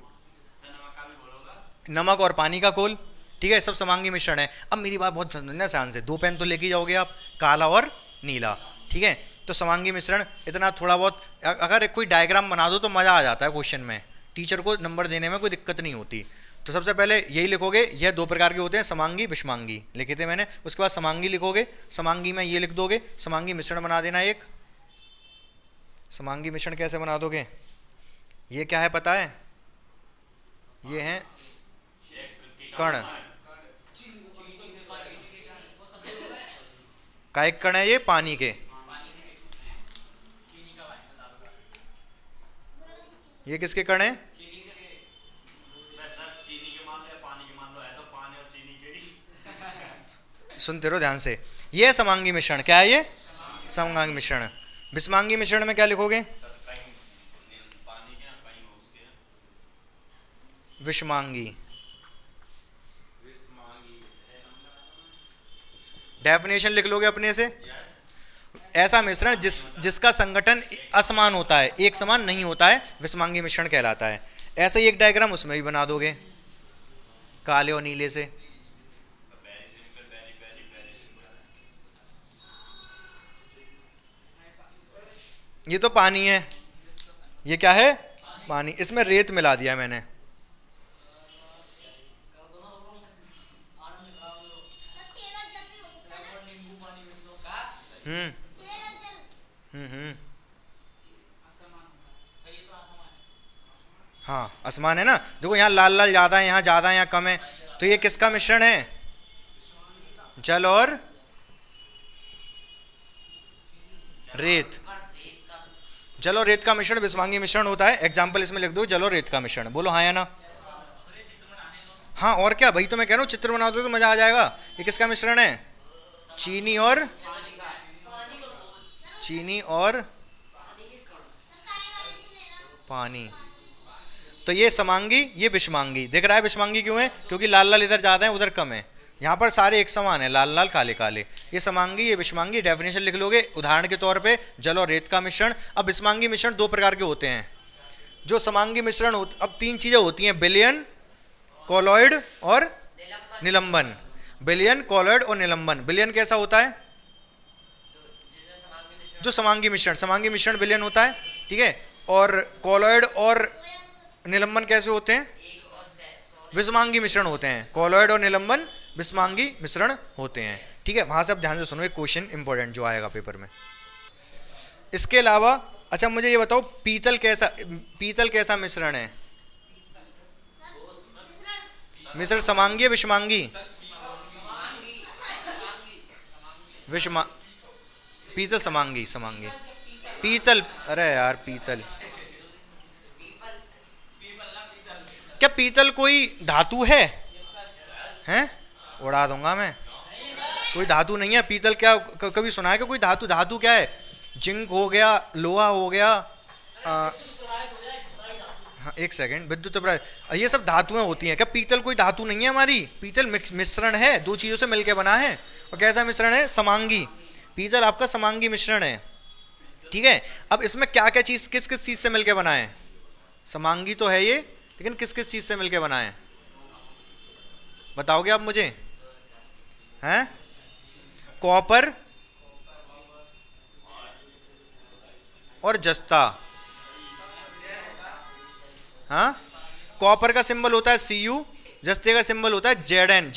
नमक और पानी का घोल। ठीक है, सब समांगी मिश्रण है। अब मेरी बात बहुत समझना ध्यान से, दो पेन तो लेके जाओगे आप, काला और नीला। ठीक है, तो समांगी मिश्रण इतना थोड़ा बहुत अगर कोई डायग्राम बना दो तो मज़ा आ जाता है क्वेश्चन में, टीचर को नंबर देने में कोई दिक्कत नहीं होती। तो सबसे पहले यही लिखोगे, यह दो प्रकार के होते हैं, समांगी विषमांगी लिखे थे मैंने। उसके बाद समांगी लिखोगे, समांगी में ये लिख दोगे, समांगी मिश्रण बना देना एक। समांगी मिश्रण कैसे बना दोगे, ये क्या है पता है, ये है कण, का एक कण है ये पानी के, ये किसके कण है, सुनते रहो ध्यान से, ये समांगी मिश्रण क्या है, ये समांगी मिश्रण। विषमांगी मिश्रण में क्या लिखोगे, विषमांगी। डेफिनेशन लिख लोगे अपने से, ऐसा मिश्रण जिसका संगठन असमान होता है, एक समान नहीं होता है, विषमांगी मिश्रण कहलाता है। ऐसे ही एक डायग्राम उसमें भी बना दोगे काले और नीले से। ये तो पानी है, ये क्या है, पानी, इसमें रेत मिला दिया मैंने। हाँ आसमान है ना, देखो यहाँ लाल लाल ज़्यादा है, यहाँ ज़्यादा है, यहाँ कम है, तो ये किसका मिश्रण है, जल और रेत। जल और रेत का मिश्रण विषमांगी मिश्रण होता है। एग्जाम्पल इसमें लिख दो, जल और रेत का मिश्रण, बोलो हाँ या ना। हाँ और क्या, भाई तो मैं कह रहा हूँ चित्र बना दो तो मजा आ जाएगा। ये किसका मिश्रण है, चीनी और पानी। तो ये समांगी, ये विषमांगी। दिख रहा है विषमांगी क्यों है, क्योंकि लाल लाल इधर ज्यादा है उधर कम है, यहाँ पर सारे एक समान है, लाल लाल काले काले। ये समांगी, ये विषमांगी। डेफिनेशन लिख लोगे उदाहरण के तौर पे, जल और रेत का मिश्रण। अब विषमांगी मिश्रण दो प्रकार के होते हैं। जो समांगी मिश्रण अब तीन चीजें होती हैं, विलयन, कॉलॉइड और निलंबन। विलयन, कॉलॉइड और निलंबन। विलयन कैसा होता है, जो समांगी मिश्रण विलयन होता है, ठीक है। और कॉलॉइड और निलंबन कैसे होते हैं, विषमांगी मिश्रण होते हैं। कॉलॉइड और निलंबन विषमांगी मिश्रण होते हैं, ठीक है। वहां से अब ध्यान से सुनो, एक क्वेश्चन इंपॉर्टेंट जो आएगा पेपर में। इसके अलावा अच्छा मुझे ये बताओ, पीतल कैसा मिश्रण है, मिश्रण समांगी विषमांगी, पीतल समांगी, पीतल, अरे यार पीतल, क्या पीतल कोई धातु है, हैं उड़ा दूंगा मैं, कोई धातु नहीं है पीतल। क्या कभी सुना है कि कोई धातु क्या है, जिंक हो गया, लोहा हो गया, हाँ एक सेकंड, विद्युत अपराध, ये सब धातुएं होती हैं। क्या पीतल कोई धातु नहीं है हमारी, पीतल मिश्रण है, दो चीजों से मिलकर बना है। और कैसा मिश्रण है, समांगी। पीतल आपका समांगी मिश्रण है, ठीक है। अब इसमें क्या क्या चीज, किस किस चीज से मिलकर बना है, समांगी तो है ये, लेकिन किस किस चीज से मिलकर बना है बताओगे आप मुझे, हैं, कॉपर और जस्ता। हाँ, कॉपर का सिंबल होता है Cu, जस्ते का सिंबल होता है Zn,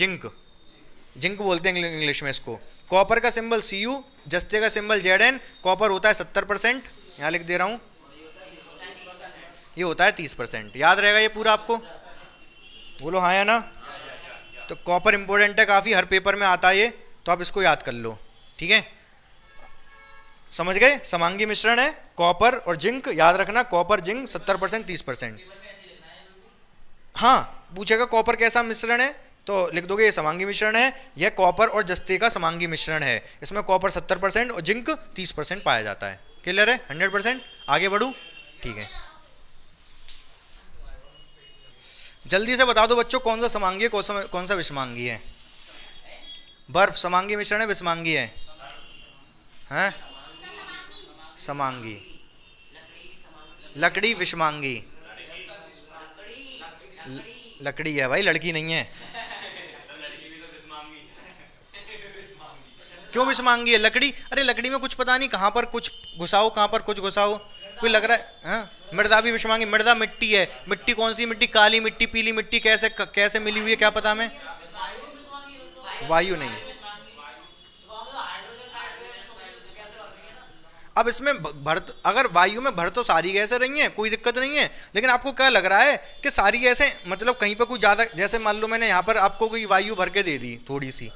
जिंक बोलते हैं इंग्लिश में इसको। कॉपर का सिंबल Cu, जस्ते का सिंबल Zn। कॉपर होता है 70%, यहाँ लिख दे रहा हूँ, ये होता है 30%। याद रहेगा ये पूरा आपको, बोलो हाँ या ना। तो कॉपर इंपॉर्टेंट है काफ़ी, हर पेपर में आता है ये, तो आप इसको याद कर लो, ठीक है। समझ गए, समांगी मिश्रण है कॉपर और जिंक, याद रखना, कॉपर जिंक 70% 30%। हाँ पूछेगा कॉपर कैसा मिश्रण है, तो लिख दोगे ये समांगी मिश्रण है, यह कॉपर और जस्ते का समांगी मिश्रण है। इसमें कॉपर 70% और जिंक 30% पाया जाता है। क्लियर है, 100%। आगे बढ़ूँ, ठीक है। जल्दी से बता दो बच्चों, कौन सा समांगी है, कौन सा विषमांगी है। बर्फ समांगी मिश्रण है, विषमांगी है, हैं, समांगी। लकड़ी विषमांगी, लकड़ी है भाई, लड़की नहीं है। क्यों विषमांगी है? लकड़ी, अरे लकड़ी में कुछ पता नहीं कहाँ पर कुछ घुसाओ, कहाँ पर कुछ घुसाओ, कोई लग रहा है। हाँ, मृदा भी विषमांगी। मृदा मिट्टी है, मिट्टी कौन सी मिट्टी? काली मिट्टी, पीली मिट्टी, कैसे कैसे मिली हुई है क्या पता हमें? वायु नहीं। अब इसमें भर, अगर वायु में भर तो सारी गैसें रही हैं, कोई दिक्कत नहीं है, लेकिन आपको क्या लग रहा है कि सारी गैसें मतलब कहीं पर कुछ ज़्यादा, जैसे मान लो मैंने यहाँ पर आपको कोई वायु भर के दे दी थोड़ी सी,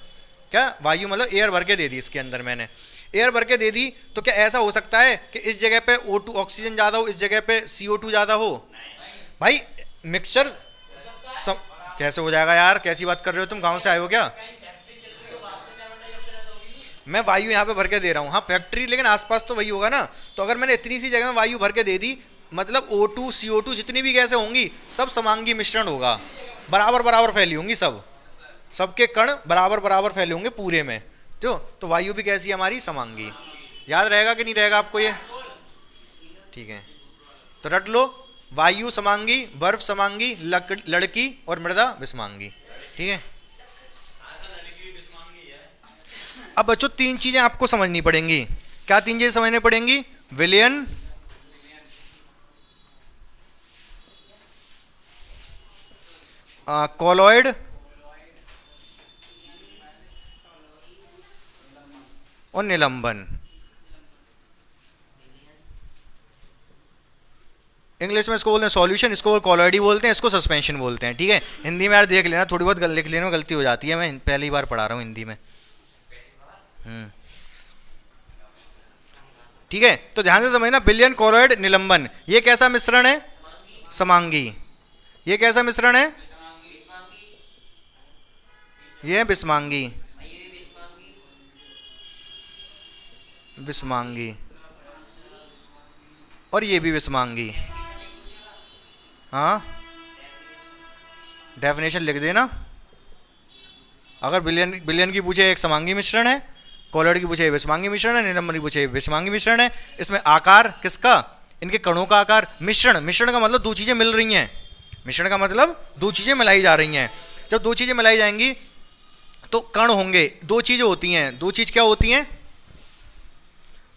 क्या वायु मतलब एयर भर के दे दी, इसके अंदर मैंने एयर भर के दे दी, तो क्या ऐसा हो सकता है कि इस जगह पे O2 ऑक्सीजन ज़्यादा हो, इस जगह पे CO2 ज़्यादा हो? भाई मिक्सचर कैसे हो जाएगा यार? कैसी बात कर रहे हो तुम? गाँव से आए हो क्या? मैं वायु यहाँ पे भर के दे रहा हूँ, हाँ फैक्ट्री, लेकिन आसपास तो वही होगा ना। तो अगर मैंने इतनी सी जगह में वायु भर के दे दी, मतलब O2 CO2 जितनी भी गैसें होंगी सब समांगी मिश्रण होगा, बराबर बराबर फैली होंगी, सब सबके कण बराबर बराबर फैले होंगे पूरे में। तो वायु भी कैसी है हमारी? समांगी। याद रहेगा कि नहीं रहेगा आपको ये? ठीक है, तो रट लो, वायु समांगी, बर्फ समांगी, लड़की और मृदा विषमांगी। ठीक है, अब बच्चों तीन चीजें आपको समझनी पड़ेंगी। क्या तीन चीजें समझनी पड़ेंगी? विलयन, कॉलॉइड और निलंबन। इंग्लिश में इसको बोलते हैं सॉल्यूशन, इसको कॉलॉइड ही बोलते हैं, इसको सस्पेंशन बोलते हैं। ठीक है, हिंदी में यार देख लेना, थोड़ी बहुत लिख लेने में गलती हो जाती है, मैं पहली बार पढ़ा रहा हूँ हिंदी में। ठीक है, तो ध्यान से समझना, विलयन, कॉलॉइड, निलंबन, ये कैसा मिश्रण है? समांगी। ये कैसा मिश्रण है? ये विषमांगी। विषमांगी और ये भी विषमांगी। हाँ, डेफिनेशन लिख देना। अगर विलयन की पूछे एक समांगी मिश्रण है, कॉलॉइड की पूछे विषमांगी मिश्रण है, निलंबन की पूछे विषमांगी मिश्रण है। इसमें आकार किसका? इनके कणों का आकार। मिश्रण का मतलब दो चीजें मिल रही हैं, मिश्रण का मतलब दो चीजें मिलाई जा रही हैं। जब दो चीजें मिलाई जाएंगी तो कण होंगे। दो चीजें होती हैं, दो चीज क्या होती हैं?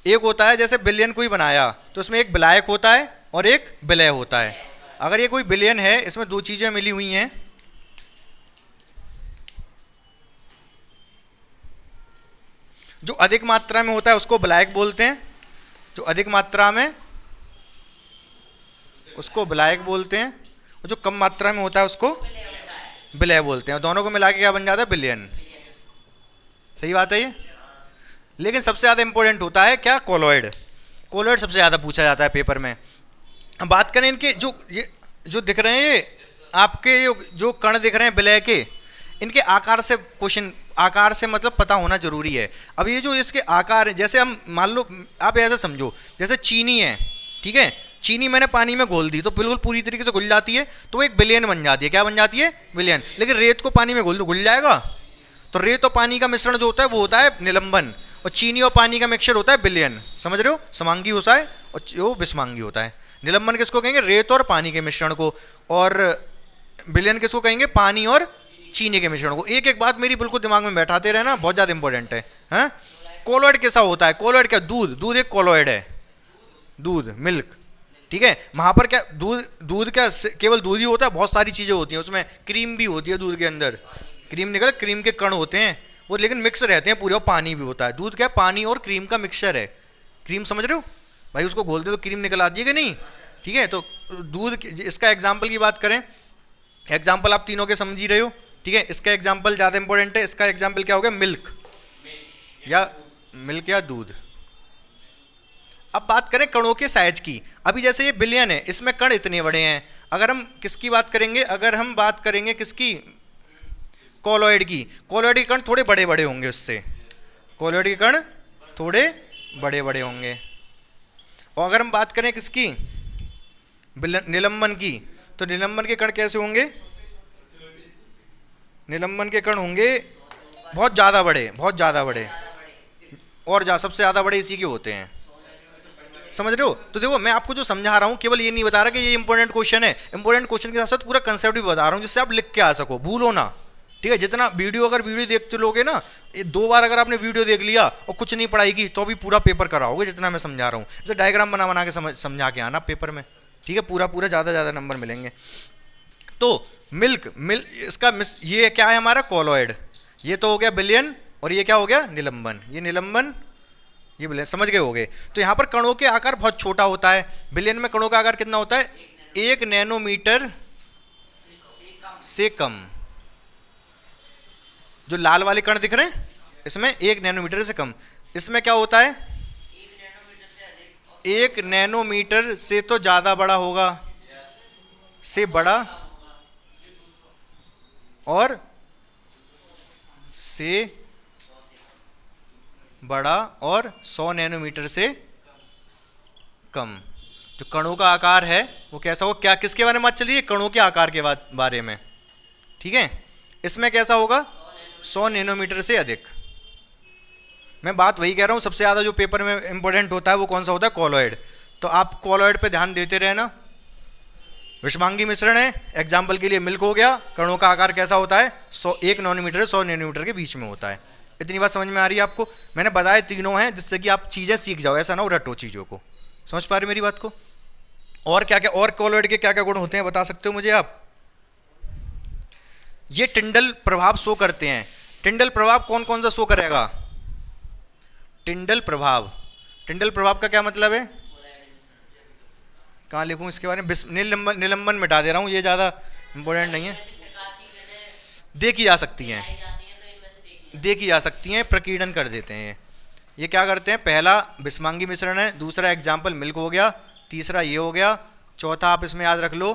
एक होता है जैसे विलयन कोई बनाया तो उसमें एक विलायक होता है और एक विलय होता है। अगर ये कोई विलयन है, इसमें दो चीजें मिली हुई हैं, जो अधिक मात्रा में होता है उसको विलायक बोलते हैं, जो अधिक मात्रा में उसको विलायक बोलते हैं, और जो कम मात्रा में होता है उसको विलय बोलते हैं। दोनों को मिला के क्या बन जाता है? विलयन। सही बात है ये। लेकिन सबसे ज़्यादा इंपॉर्टेंट होता है क्या? कॉलॉइड। कॉलॉइड सबसे ज़्यादा पूछा जाता है पेपर में। अब बात करें इनके जो दिख रहे हैं, ये आपके जो कण दिख रहे हैं विलय के, इनके आकार से क्वेश्चन, आकार से मतलब पता होना जरूरी है। अब ये जो इसके आकार है, जैसे हम मान लो, आप ऐसा समझो जैसे चीनी है, ठीक है, चीनी मैंने पानी में घोल दी तो बिल्कुल पूरी तरीके से घुल जाती है, तो एक विलयन बन जाती है। क्या बन जाती है? विलयन। लेकिन रेत को पानी में घोल दो, घुल जाएगा? तो रेत और पानी का मिश्रण जो होता है वो होता है निलंबन, और चीनी और पानी का मिक्सचर होता है विलयन। समझ रहे हो? समांगी होता है और जो विषमांगी होता है। निलंबन किसको कहेंगे? रेत और पानी के मिश्रण को। और विलयन किसको कहेंगे? पानी और चीनी के मिश्रण को। एक एक बात मेरी बिल्कुल दिमाग में बैठाते रहना, बहुत ज़्यादा इंपॉर्टेंट है। हाँ, कॉलॉइड कैसा होता है? कॉलॉइड क्या? दूध। दूध एक कॉलॉइड है, दूध, मिल्क। ठीक है, वहाँ पर क्या दूध क्या केवल दूध ही होता है? बहुत सारी चीज़ें होती हैं उसमें। क्रीम भी होती है दूध के अंदर, क्रीम निकल, क्रीम के कण होते हैं वो, लेकिन मिक्स रहते हैं पूरे। और पानी भी होता है। दूध क्या? पानी और क्रीम का मिक्सचर है। क्रीम समझ रहे हो भाई? उसको घोलते तो क्रीम निकल आती है कि नहीं? ठीक है, तो दूध, इसका एग्जाम्पल की बात करें, एग्जाम्पल आप तीनों के समझ ही रहे हो। ठीक है, इसका एग्जाम्पल ज़्यादा इंपॉर्टेंट है। इसका एग्जाम्पल क्या हो गया? मिल्क या दूध। अब बात करें कणों के साइज की। अभी जैसे ये विलयन है, इसमें कण इतने बड़े हैं। अगर हम किसकी बात करेंगे? अगर हम बात करेंगे किसकी? कॉलॉइड की। कॉलॉइड के कण थोड़े बड़े बड़े होंगे उससे, कॉलॉइड के कण थोड़े बड़े बड़े होंगे। और अगर हम बात करें किसकी? निलंबन की, तो निलंबन के कण कैसे होंगे? निलंबन के कण होंगे बहुत ज़्यादा बड़े, बहुत ज़्यादा बड़े, और सबसे ज़्यादा बड़े इसी के होते हैं। समझ रहे हो? तो देखो, मैं आपको जो समझा रहा हूँ केवल ये नहीं बता रहा कि ये इंपॉर्टेंट क्वेश्चन है। इंपॉर्टेंट क्वेश्चन के साथ साथ पूरा कंसेप्ट भी बता रहा हूँ जिससे आप लिख के आ सको, भूलो ना। ठीक है, जितना वीडियो अगर वीडियो देखते लोगे ना, ये 2 बार अगर आपने वीडियो देख लिया और कुछ नहीं पढ़ाई की तो भी पूरा पेपर कराओगे जितना मैं समझा रहा हूँ। जैसे डायग्राम बना बना के समझा के आना पेपर में, ठीक है, पूरा पूरा ज़्यादा नंबर मिलेंगे। तो मिल्क इसका ये क्या है हमारा कॉलोइड, ये तो हो गया बिलियन, और ये क्या हो गया निलंबन, ये निलंबन ये बिलियन, समझ गए होगे। तो यहाँ पर कणों के आकार बहुत छोटा होता है, बिलियन में कणों का आकार कितना होता है 1 नैनोमीटर से कम। जो लाल वाले कण दिख रहे हैं इसमें 1 नैनोमीटर से कम, इसमें क्या होता है 1 नैनोमीटर से तो ज़्यादा बड़ा होगा, से बड़ा, और से बड़ा, और 100 नैनोमीटर से कम। जो कणों का आकार है वो कैसा होगा, क्या किसके बारे में बात चलिए, कणों के आकार के बारे में, ठीक है। इसमें कैसा होगा 100 नैनोमीटर से अधिक। मैं बात वही कह रहा हूँ, सबसे ज़्यादा जो पेपर में इंपॉर्टेंट होता है वो कौन सा होता है कॉलोइड। तो आप कॉलोइड पे ध्यान देते रहना। विषमांगी मिश्रण है, एग्जाम्पल के लिए मिल्क हो गया, कणों का आकार कैसा होता है 1 नैनोमीटर से 100 नैनोमीटर के बीच में होता है। इतनी बात समझ में आ रही है आपको। मैंने बताया तीनों हैं जिससे कि आप चीज़ें सीख जाओ, ऐसा ना हो रटो चीज़ों को। समझ पा रहे मेरी बात को। और क्या क्या, और कॉलोइड के क्या क्या गुण होते हैं बता सकते हो मुझे आप। ये टिंडल प्रभाव शो करते हैं। टिंडल प्रभाव कौन कौन सा शो करेगा, टिंडल प्रभाव, टिंडल प्रभाव का क्या मतलब है, कहाँ लिखूं इसके बारे में, निलंबन मिटा दे रहा हूँ, ये ज़्यादा इंपॉर्टेंट नहीं है। देखी जा सकती हैं, देखी जा सकती हैं, प्रकीर्णन कर देते हैं। ये क्या करते हैं, पहला विषमांगी मिश्रण है, दूसरा एग्जाम्पल मिल्क हो गया, तीसरा ये हो गया, चौथा आप इसमें याद रख लो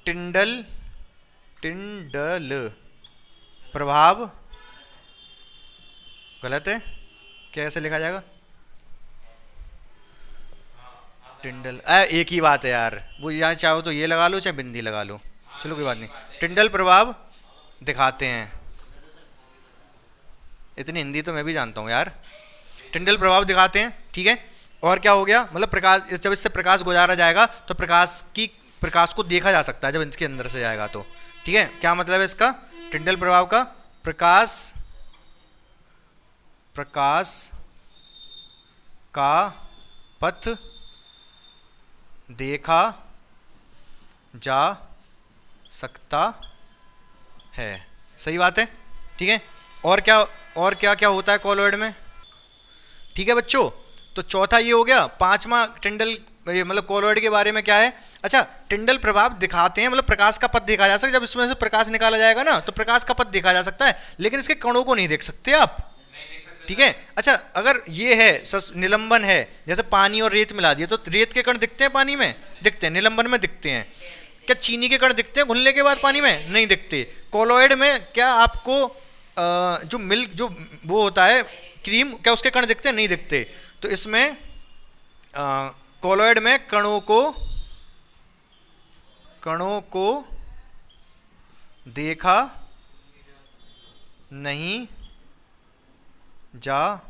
टिंडल प्रभाव। गलत है, कैसे लिखा जाएगा टिंडल, एक ही बात है यार, वो यहाँ चाहो तो ये लगा लो चाहे बिंदी लगा लो, चलो कोई बात नहीं। टिंडल प्रभाव दिखाते हैं, इतनी हिंदी तो मैं भी जानता हूँ यार। टिंडल प्रभाव दिखाते हैं, ठीक है। और क्या हो गया, मतलब प्रकाश, जब इससे प्रकाश गुजारा जाएगा तो प्रकाश को देखा जा सकता है जब इसके अंदर से जाएगा तो, ठीक है। क्या मतलब है इसका, टिंडल प्रभाव का, प्रकाश का पथ देखा जा सकता है, सही बात है, ठीक है। और क्या क्या होता है कॉलोइड में, ठीक है बच्चों। तो चौथा ये हो गया। पांचवा टिंडल, मतलब कॉलोइड के बारे में क्या है, अच्छा टिंडल प्रभाव दिखाते हैं, मतलब प्रकाश का पथ देखा जा सकता है। जब इसमें से प्रकाश निकाला जाएगा ना तो प्रकाश का पथ देखा जा सकता है, लेकिन इसके कणों को नहीं देख सकते आप, ठीक है। अच्छा अगर ये है निलंबन है, जैसे पानी और रेत मिला दिए तो रेत के कण दिखते हैं, पानी में दिखते हैं, निलंबन में दिखते हैं। क्या चीनी के कण दिखते हैं घुलने के बाद पानी में, नहीं दिखते। कॉलोइड में क्या आपको जो मिल्क जो वो होता है क्रीम, क्या उसके कण दिखते हैं, नहीं दिखते। तो इसमें कॉलोइड में कणों को देखा नहीं जा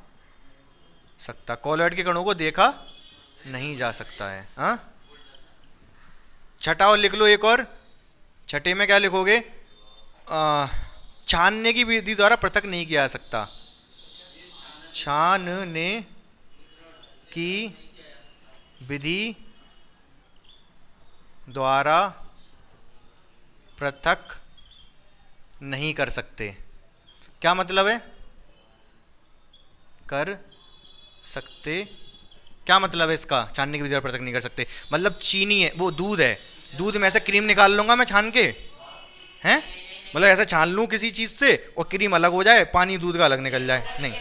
सकता, कॉलोइड के कणों को देखा नहीं जा सकता है। हाँ, छठा और लिख लो एक और, छठे में क्या लिखोगे, छानने की विधि द्वारा पृथक नहीं किया जा सकता, छानने की विधि द्वारा पृथक नहीं कर सकते। क्या मतलब है, कर सकते, क्या मतलब है इसका, छानने की विधि द्वारा पृथक नहीं कर सकते, मतलब चीनी है, वो दूध है, दूध में से क्रीम निकाल लूंगा मैं छान के, हैं, मतलब ऐसा छान लूं किसी चीज से और क्रीम अलग हो जाए, पानी दूध का अलग निकल जाए, नहीं,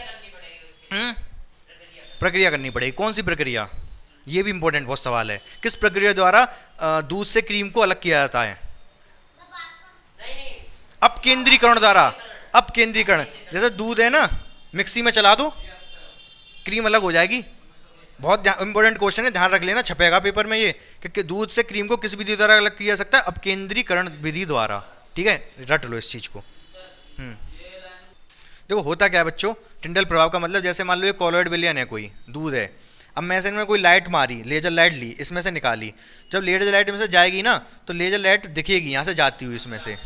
प्रक्रिया करनी पड़ेगी। कौन सी प्रक्रिया, ये भी इंपॉर्टेंट बहुत सवाल है। किस प्रक्रिया द्वारा दूध से क्रीम को अलग किया जाता है, अपकेंद्रीकरण द्वारा, अपकेंद्रीकरण। जैसे दूध है ना, मिक्सी में चला दो क्रीम अलग हो जाएगी। बहुत इंपॉर्टेंट क्वेश्चन है, ध्यान रख लेना, छपेगा पेपर में ये, कि दूध से क्रीम को किस विधि द्वारा अलग किया जा सकता है, अपकेंद्रीकरण विधि द्वारा, ठीक है, रट लो इस चीज को। देखो होता क्या है बच्चों, टिंडल प्रभाव का मतलब, जैसे मान लो ये कॉलोइड विलयन है, कोई दूध है, अब मैं से इनमें कोई लाइट मारी, लेजर लाइट ली, इसमें से निकाली, जब लेजर लाइट में से जाएगी ना तो लेजर लाइट दिखेगी यहाँ से जाती हुई इसमें से,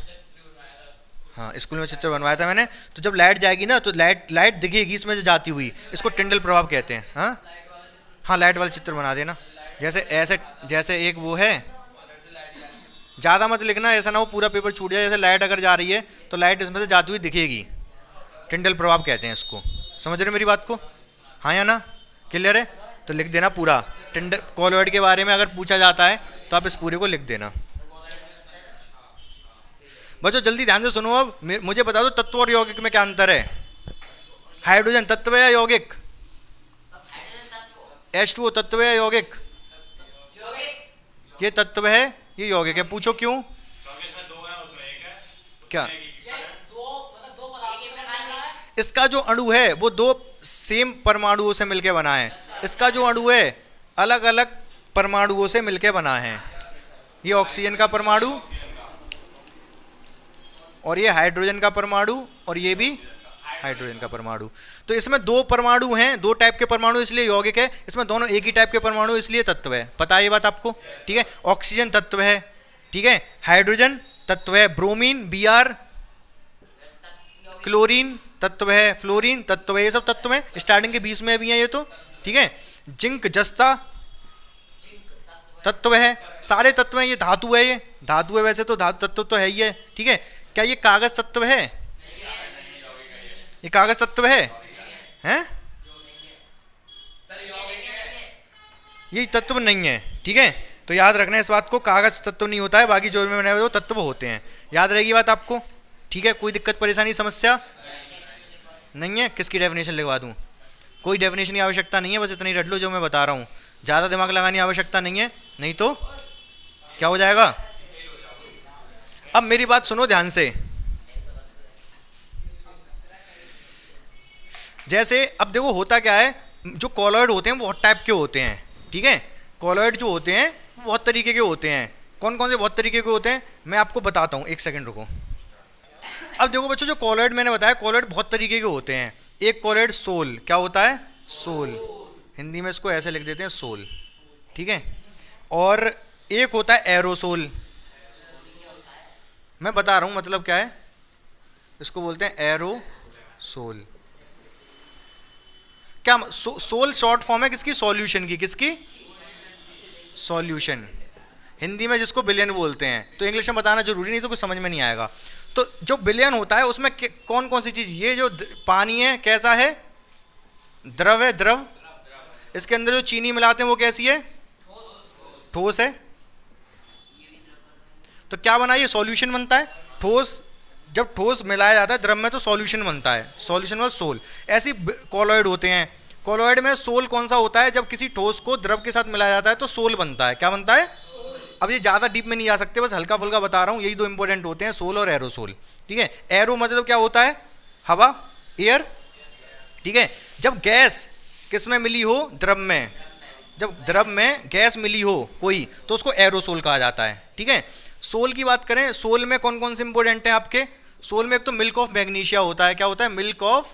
हाँ, स्कूल में चित्र बनवाया था मैंने। तो जब लाइट जाएगी ना तो लाइट लाइट दिखेगी इसमें से जाती हुई, इसको टिंडल प्रभाव कहते हैं। हाँ हाँ, लाइट वाला चित्र बना देना। जैसे ऐसे, जैसे एक वो है, ज़्यादा मत लिखना, ऐसा ना हो पूरा पेपर छूट जाए। जैसे लाइट अगर जा रही है तो लाइट इसमें से जाती हुई दिखेगी, टिंडल प्रभाव कहते हैं इसको। समझ रहे मेरी बात को? हाँ या ना? क्लियर है? तो लिख देना पूरा। टिंडल कॉलॉइड के बारे में अगर पूछा जाता है तो आप इस पूरे को लिख देना। बच्चों जल्दी ध्यान से सुनो। अब मुझे बता दो तत्व और यौगिक में क्या अंतर है? हाइड्रोजन तत्व है या यौगिक? H2O तत्व है या यौगिक? ये तत्व है, ये यौगिक है। पूछो क्यों? क्या? इसका जो अणु है वो दो सेम परमाणुओं से मिलकर बना है। इसका जो अणु है अलग अलग परमाणुओं से मिलकर बना है। ये ऑक्सीजन का परमाणु और ये हाइड्रोजन का परमाणु और ये भी हाइड्रोजन का परमाणु। तो इसमें दो परमाणु हैं, दो टाइप के परमाणु, इसलिए यौगिक है। इसमें दोनों एक ही टाइप के परमाणु, इसलिए तत्व है। पता है ये बात आपको? ठीक है। ऑक्सीजन तत्व है, ठीक है। हाइड्रोजन तत्व है, ब्रोमीन Br, क्लोरीन तत्व है, फ्लोरीन तत्व है। ये सब तत्व है, स्टार्टिंग के 20 में भी है ये तो, ठीक है। जिंक जस्ता तत्व है, सारे तत्व हैं। ये धातु है, ये धातु है। वैसे तो धातु तत्व तो है ही है, ठीक है। क्या ये कागज तत्व है? ये कागज तत्व है? हैं? ये तत्व नहीं है, ठीक है। तो याद रखना इस बात को, कागज तत्व नहीं होता है, बाकी जो में बने हुए तत्व होते हैं। याद रहेगी बात आपको, ठीक है। कोई दिक्कत परेशानी समस्या नहीं है? किसकी डेफिनेशन लिखवा दूं? कोई डेफिनेशन की आवश्यकता नहीं है, बस इतना ही रट लो जो मैं बता रहा हूँ। ज़्यादा दिमाग लगाने की आवश्यकता नहीं है, नहीं तो क्या हो जाएगा। अब मेरी बात सुनो ध्यान से। जैसे अब देखो होता क्या है, जो कॉलॉइड होते हैं वो बहुत टाइप के होते हैं, ठीक है। कॉलॉइड जो होते हैं वो बहुत तरीके के होते हैं। कौन कौन से बहुत तरीके के होते हैं मैं आपको बताता हूँ, एक सेकंड रुको। अब देखो बच्चों, जो कॉलॉइड मैंने बताया, कॉलॉइड बहुत तरीके के होते हैं। एक कॉलॉइड सोल, क्या होता है? सोल, हिंदी में इसको ऐसे लिख देते हैं सोल, ठीक है। और एक होता है एरोसोल। मैं बता रहा हूँ मतलब क्या है, इसको बोलते हैं एरोसोल। क्या सोल शॉर्ट फॉर्म है किसकी? सॉल्यूशन की। किसकी? सॉल्यूशन। हिंदी में जिसको बिलियन बोलते हैं। तो इंग्लिश में बताना जरूरी नहीं, तो कुछ समझ में नहीं आएगा। तो जो बिलियन होता है उसमें कौन कौन सी चीज, ये जो पानी है कैसा है? द्रव है, द्रव। इसके अंदर जो चीनी मिलाते हैं वो कैसी है? ठोस है। तो क्या बना? ये सॉल्यूशन बनता है। ठोस, जब ठोस मिलाया जाता है द्रव में तो सॉल्यूशन बनता है। सॉल्यूशन व सोल। ऐसी कॉलॉइड होते हैं। कॉलॉइड में सोल कौन सा होता है? जब किसी ठोस को द्रव के साथ मिलाया जाता है तो सोल बनता है। क्या बनता है? अब ये ज़्यादा डीप में नहीं जा सकते, बस हल्का फुल्का बता रहा हूँ। यही दो इंपॉर्टेंट होते हैं, सोल और एरोसोल, ठीक है। एरो मतलब क्या होता है? हवा, एयर, ठीक है। जब गैस किस में मिली हो? द्रव में। जब द्रव में गैस मिली हो कोई तो उसको एरोसोल कहा जाता है, ठीक है। सोल की बात करें, सोल में कौन कौन से इंपॉर्टेंट हैं आपके? सोल में एक तो मिल्क ऑफ मैग्नीशिया होता है। क्या होता है? Milk of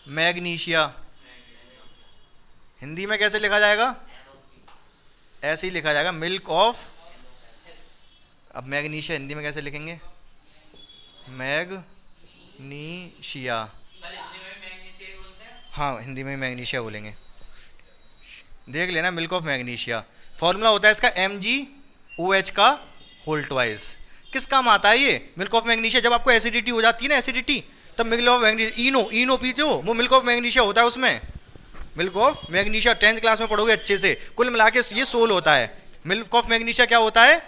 magnesia. हिंदी में कैसे लिखा जाएगा? ऐसे ही लिखा जाएगा, मिल्क ऑफ। अब मैग्नीशिया हिंदी में कैसे लिखेंगे? मैग्नीशिया। हाँ, हिंदी में मैग्नीशिया बोलेंगे। देख लेना, मिल्क ऑफ मैग्नीशिया। फॉर्मूला होता है इसका MgOH का होल ट्वाइस। किस काम आता है ये मिल्क ऑफ मैग्नीशिया? जब आपको एसिडिटी हो जाती है ना, एसिडिटी, तब मिल्क ऑफ मैग्नीशिया, इनो पीते हो, वो मिल्क ऑफ मैग्नीशिया होता है उसमें। Milk of magnesia 10th class में पढ़ोगे अच्छे से। कुल मिला के ये सोल होता है। मिल्क ऑफ मैग्नीशिया क्या होता है?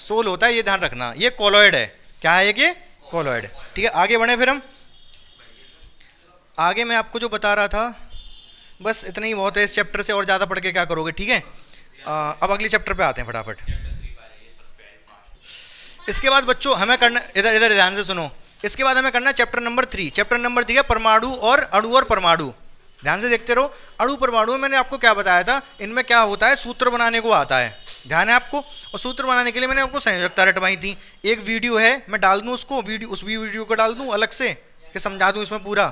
सोल होता है, ये ध्यान रखना। ये कॉलॉइड है। क्या है ये? कॉलॉइड, ठीक है। आगे बढ़े फिर हम। आगे मैं आपको जो बता रहा था बस इतना ही बहुत है इस चैप्टर से, और ज़्यादा पढ़ के क्या करोगे, ठीक है। अब अगले चैप्टर पे आते हैं फटाफट। इसके बाद बच्चों हमें करना, इधर इधर ध्यान से सुनो, इसके बाद हमें करना चैप्टर नंबर 3। चैप्टर नंबर 3 है परमाणु और अणु और परमाणु। ध्यान से देखते रहो। अणु परमाणु में मैंने आपको क्या बताया था, इनमें क्या होता है, सूत्र बनाने को आता है। ध्यान है आपको। और सूत्र बनाने के लिए मैंने आपको संयोजकता रटवाई थी। एक वीडियो है, मैं डाल दूं उसको, उस वीडियो को डाल दूं अलग से कि समझा दूं इसमें पूरा।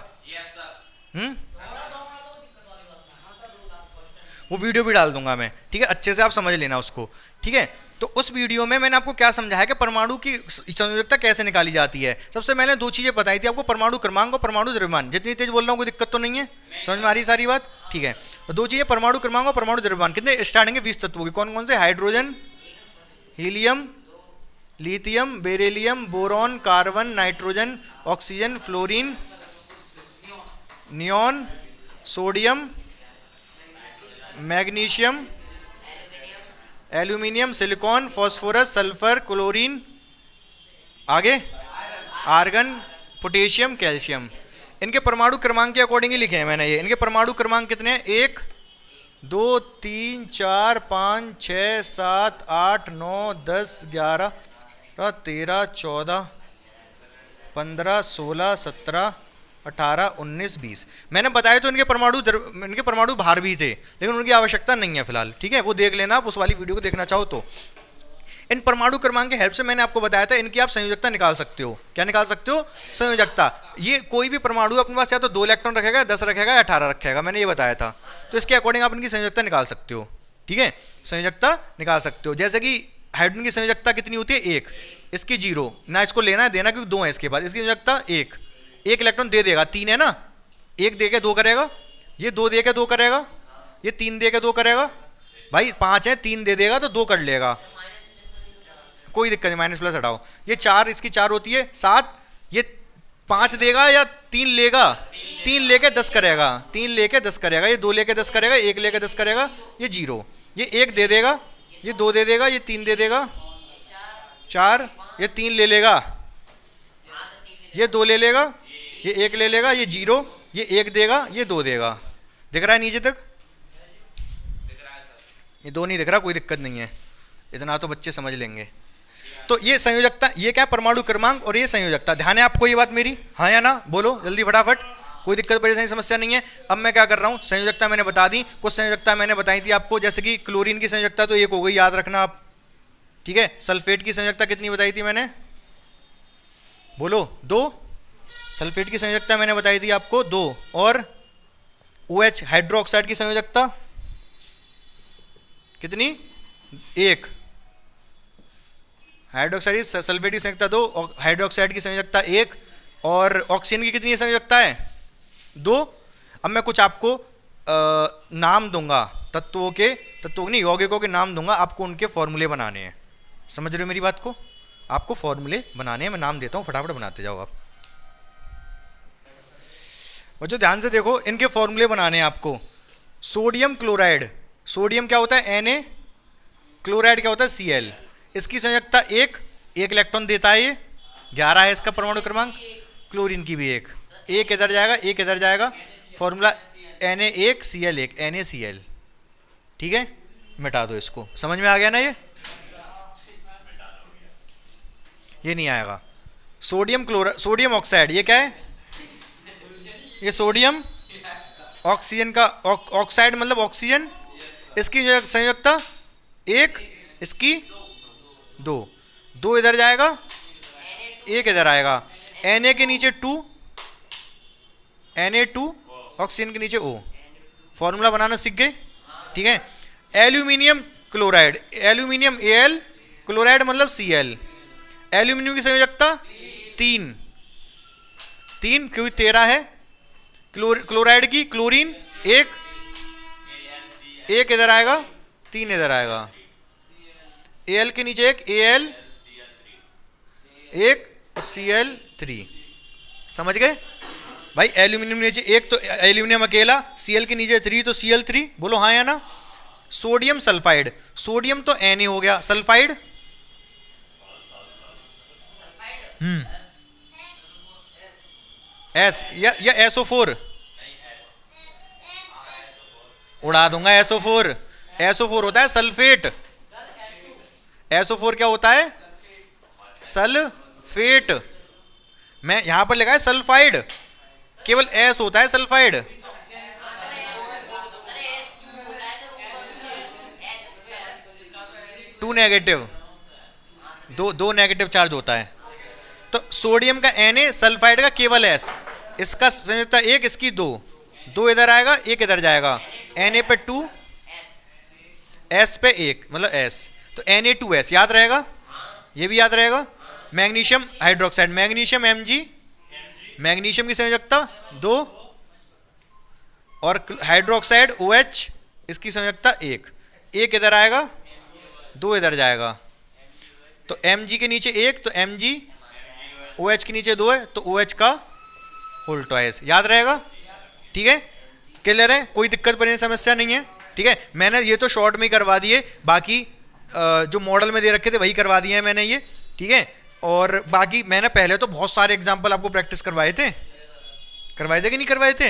वो वीडियो भी डाल दूंगा मैं, ठीक है। अच्छे से आप समझ लेना उसको, ठीक है। तो उस वीडियो में मैंने आपको क्या समझाया कि परमाणु की संयोजकता कैसे निकाली जाती है। सबसे मैंने दो चीजें बताई थी आपको, परमाणु क्रमांक और परमाणु द्रव्यमान। जितनी तेज बोल रहा हूँ कोई दिक्कत तो नहीं है, समझ में आ रही सारी बात? ठीक है, तो दो चीजें परमाणु क्रमांक और परमाणु द्रव्यमान। कितने स्टार्टिंग है 20 तत्वों की, कौन कौन से? Hydrogen, helium, lithium, beryllium, boron, carbon, nitrogen, oxygen, fluorine, neon, sodium, magnesium, aluminium, silicon, phosphorus, sulphur, chlorine, आगे आर्गन, पोटेशियम, कैल्शियम। इनके परमाणु क्रमांक के अकॉर्डिंग ही लिखे हैं मैंने ये। इनके परमाणु क्रमांक कितने हैं? 1 2 3 4 5 6 7 8 9 10 11 13 14 15 16 17 18 19 20। मैंने बताया तो इनके परमाणु भार भी थे, लेकिन उनकी आवश्यकता नहीं है फिलहाल। ठीक है, वो देख लेना आप, उस वाली वीडियो को देखना चाहो तो। इन परमाणु क्रमांक के हेल्प से मैंने आपको बताया था इनकी आप संयोजकता निकाल सकते हो। क्या निकाल सकते हो? संयोजकता। ये कोई भी परमाणु अपने पास या तो 2 इलेक्ट्रॉन रखेगा, 10 रखेगा या 18 रखेगा, मैंने ये बताया था। तो इसके अकॉर्डिंग आप इनकी संयोजकता निकाल सकते हो। ठीक है, संयोजकता निकाल सकते हो। जैसे कि हाइड्रोजन की संयोजकता कितनी होती है? 1, इसकी 0 ना, इसको लेना है देना क्योंकि 2 है इसके पास। इसकी संयोजकता 1 इलेक्ट्रॉन दे देगा, 3 है ना, 1 दे के 2 करेगा, ये 2 दे के 2 करेगा, ये 3 दे के 2 करेगा। भाई 5 है, 3 दे देगा तो 2 कर लेगा, कोई दिक्कत नहीं, माइनस प्लस हटाओ। ये 4, इसकी 4 होती है 7, ये 5 देगा या 3 लेगा? 3 लेके 10 करेगा, 3 लेके 10 करेगा, ये 2 लेके 10 करेगा, 1 लेके 10 करेगा, ये 0, ये 1 दे देगा, ये 2 दे देगा, ये 3 दे देगा, 4, ये 3 ले लेगा, ये 2 ले लेगा, ये 1 ले लेगा, ये 0, ये 1 देगा, ये 2 देगा। दिख रहा है नीचे तक? ये 2 नहीं दिख रहा, कोई दिक्कत नहीं है, इतना तो बच्चे समझ लेंगे। तो ये संयोजकता, ये क्या? परमाणु क्रमांक और ये संयोजकता। ध्यान है आपको ये बात मेरी? हाँ या ना? बोलो जल्दी फटाफट, कोई दिक्कत परेशानी समस्या नहीं है। अब मैं क्या कर रहा हूँ, संयोजकता मैंने बता दी, कुछ संयोजकता मैंने बताई थी आपको, जैसे कि क्लोरीन की संयोजकता तो 1 हो गई, याद रखना आप। ठीक है, सल्फेट की संयोजकता कितनी बताई थी मैंने? बोलो 2। सल्फेट की संयोजकता मैंने बताई थी आपको 2। और OH हाइड्रोक्साइड की संयोजकता कितनी? 1। हाइड्रोक्साइड सल्फेट की संयोजकता 2, हाइड्रोक्साइड की संयोजकता 1, और ऑक्सीजन की कितनी संयोजकता है? 2। अब मैं कुछ आपको नाम दूंगा, तत्वों नहीं, यौगिकों के नाम दूंगा, आपको उनके फॉर्मूले बनाने हैं। समझ रहे हो मेरी बात को? आपको फॉर्मूले बनाने हैं, मैं नाम देता हूं, फटाफट बनाते जाओ आप। बच्चों ध्यान से देखो, इनके फॉर्मूले बनाने हैं आपको। सोडियम क्लोराइड, सोडियम क्या होता है? Na, क्लोराइड क्या होता है? Cl। इसकी संयोजकता 1 इलेक्ट्रॉन देता है, ये 11 है इसका परमाणु क्रमांक। क्लोरीन की भी 1 इधर जाएगा, 1 इधर जाएगा, फॉर्मूला Na1Cl1, NaCl। ठीक है, मिटा दो इसको, समझ में आ गया ना? ये नहीं आएगा। सोडियम ऑक्साइड, ये क्या है? ये सोडियम ऑक्सीजन का ऑक्साइड मतलब ऑक्सीजन। इसकी संयोजकता 1, इसकी 2 इधर जाएगा, 1 इधर आएगा। Na के नीचे 2, Na2, ऑक्सीजन के नीचे O। फॉर्मूला बनाना सीख गए? ठीक है। Aluminium chloride, aluminium Al, chloride मतलब Cl। एल्यूमिनियम की संयोजकता 3 क्योंकि 13 है। क्लोराइड की क्लोरीन 1 इधर आएगा, 3 इधर आएगा। Al के नीचे 1 Al 1 और Cl3। समझ गए भाई? एल्यूमिनियम नीचे 1 तो एल्यूमिनियम अकेला, Cl के नीचे 3 तो Cl3। बोलो हाँ या ना? सोडियम सल्फाइड, सोडियम तो Na हो गया, सल्फाइड S या SO4 उड़ा दूंगा। SO4 होता है सल्फेट। SO4 क्या होता है? सल्फेट। मैं यहां पर लिखा है सल्फाइड, केवल S होता है सल्फाइड। टू नेगेटिव, दो नेगेटिव चार्ज होता है। तो सोडियम का Na, सल्फाइड का केवल S। इसका संयोजकता 1, इसकी 2 इधर आएगा, 1 इधर जाएगा। Na पे 2, S पे 1 मतलब S। तो Na2S याद रहेगा, ये भी याद रहेगा। Magnesium hydroxide, magnesium Mg, magnesium की संयोजकता 2 और हाइड्रोक्साइड OH, इसकी संयोजकता 1। एक इधर आएगा, 2 इधर जाएगा, तो Mg के नीचे 1 तो Mg, OH के नीचे 2 है तो OH का होल ट्वाइस, याद रहेगा। ठीक है, क्लियर है, कोई दिक्कत परेशानी समस्या नहीं है। ठीक है, मैंने ये तो शॉर्ट में ही करवा दिए, बाकी जो मॉडल में दे रखे थे वही करवा दिए हैं मैंने ये। ठीक है, और बाकी मैंने पहले तो बहुत सारे एग्जाम्पल आपको प्रैक्टिस करवाए थे कि नहीं करवाए थे,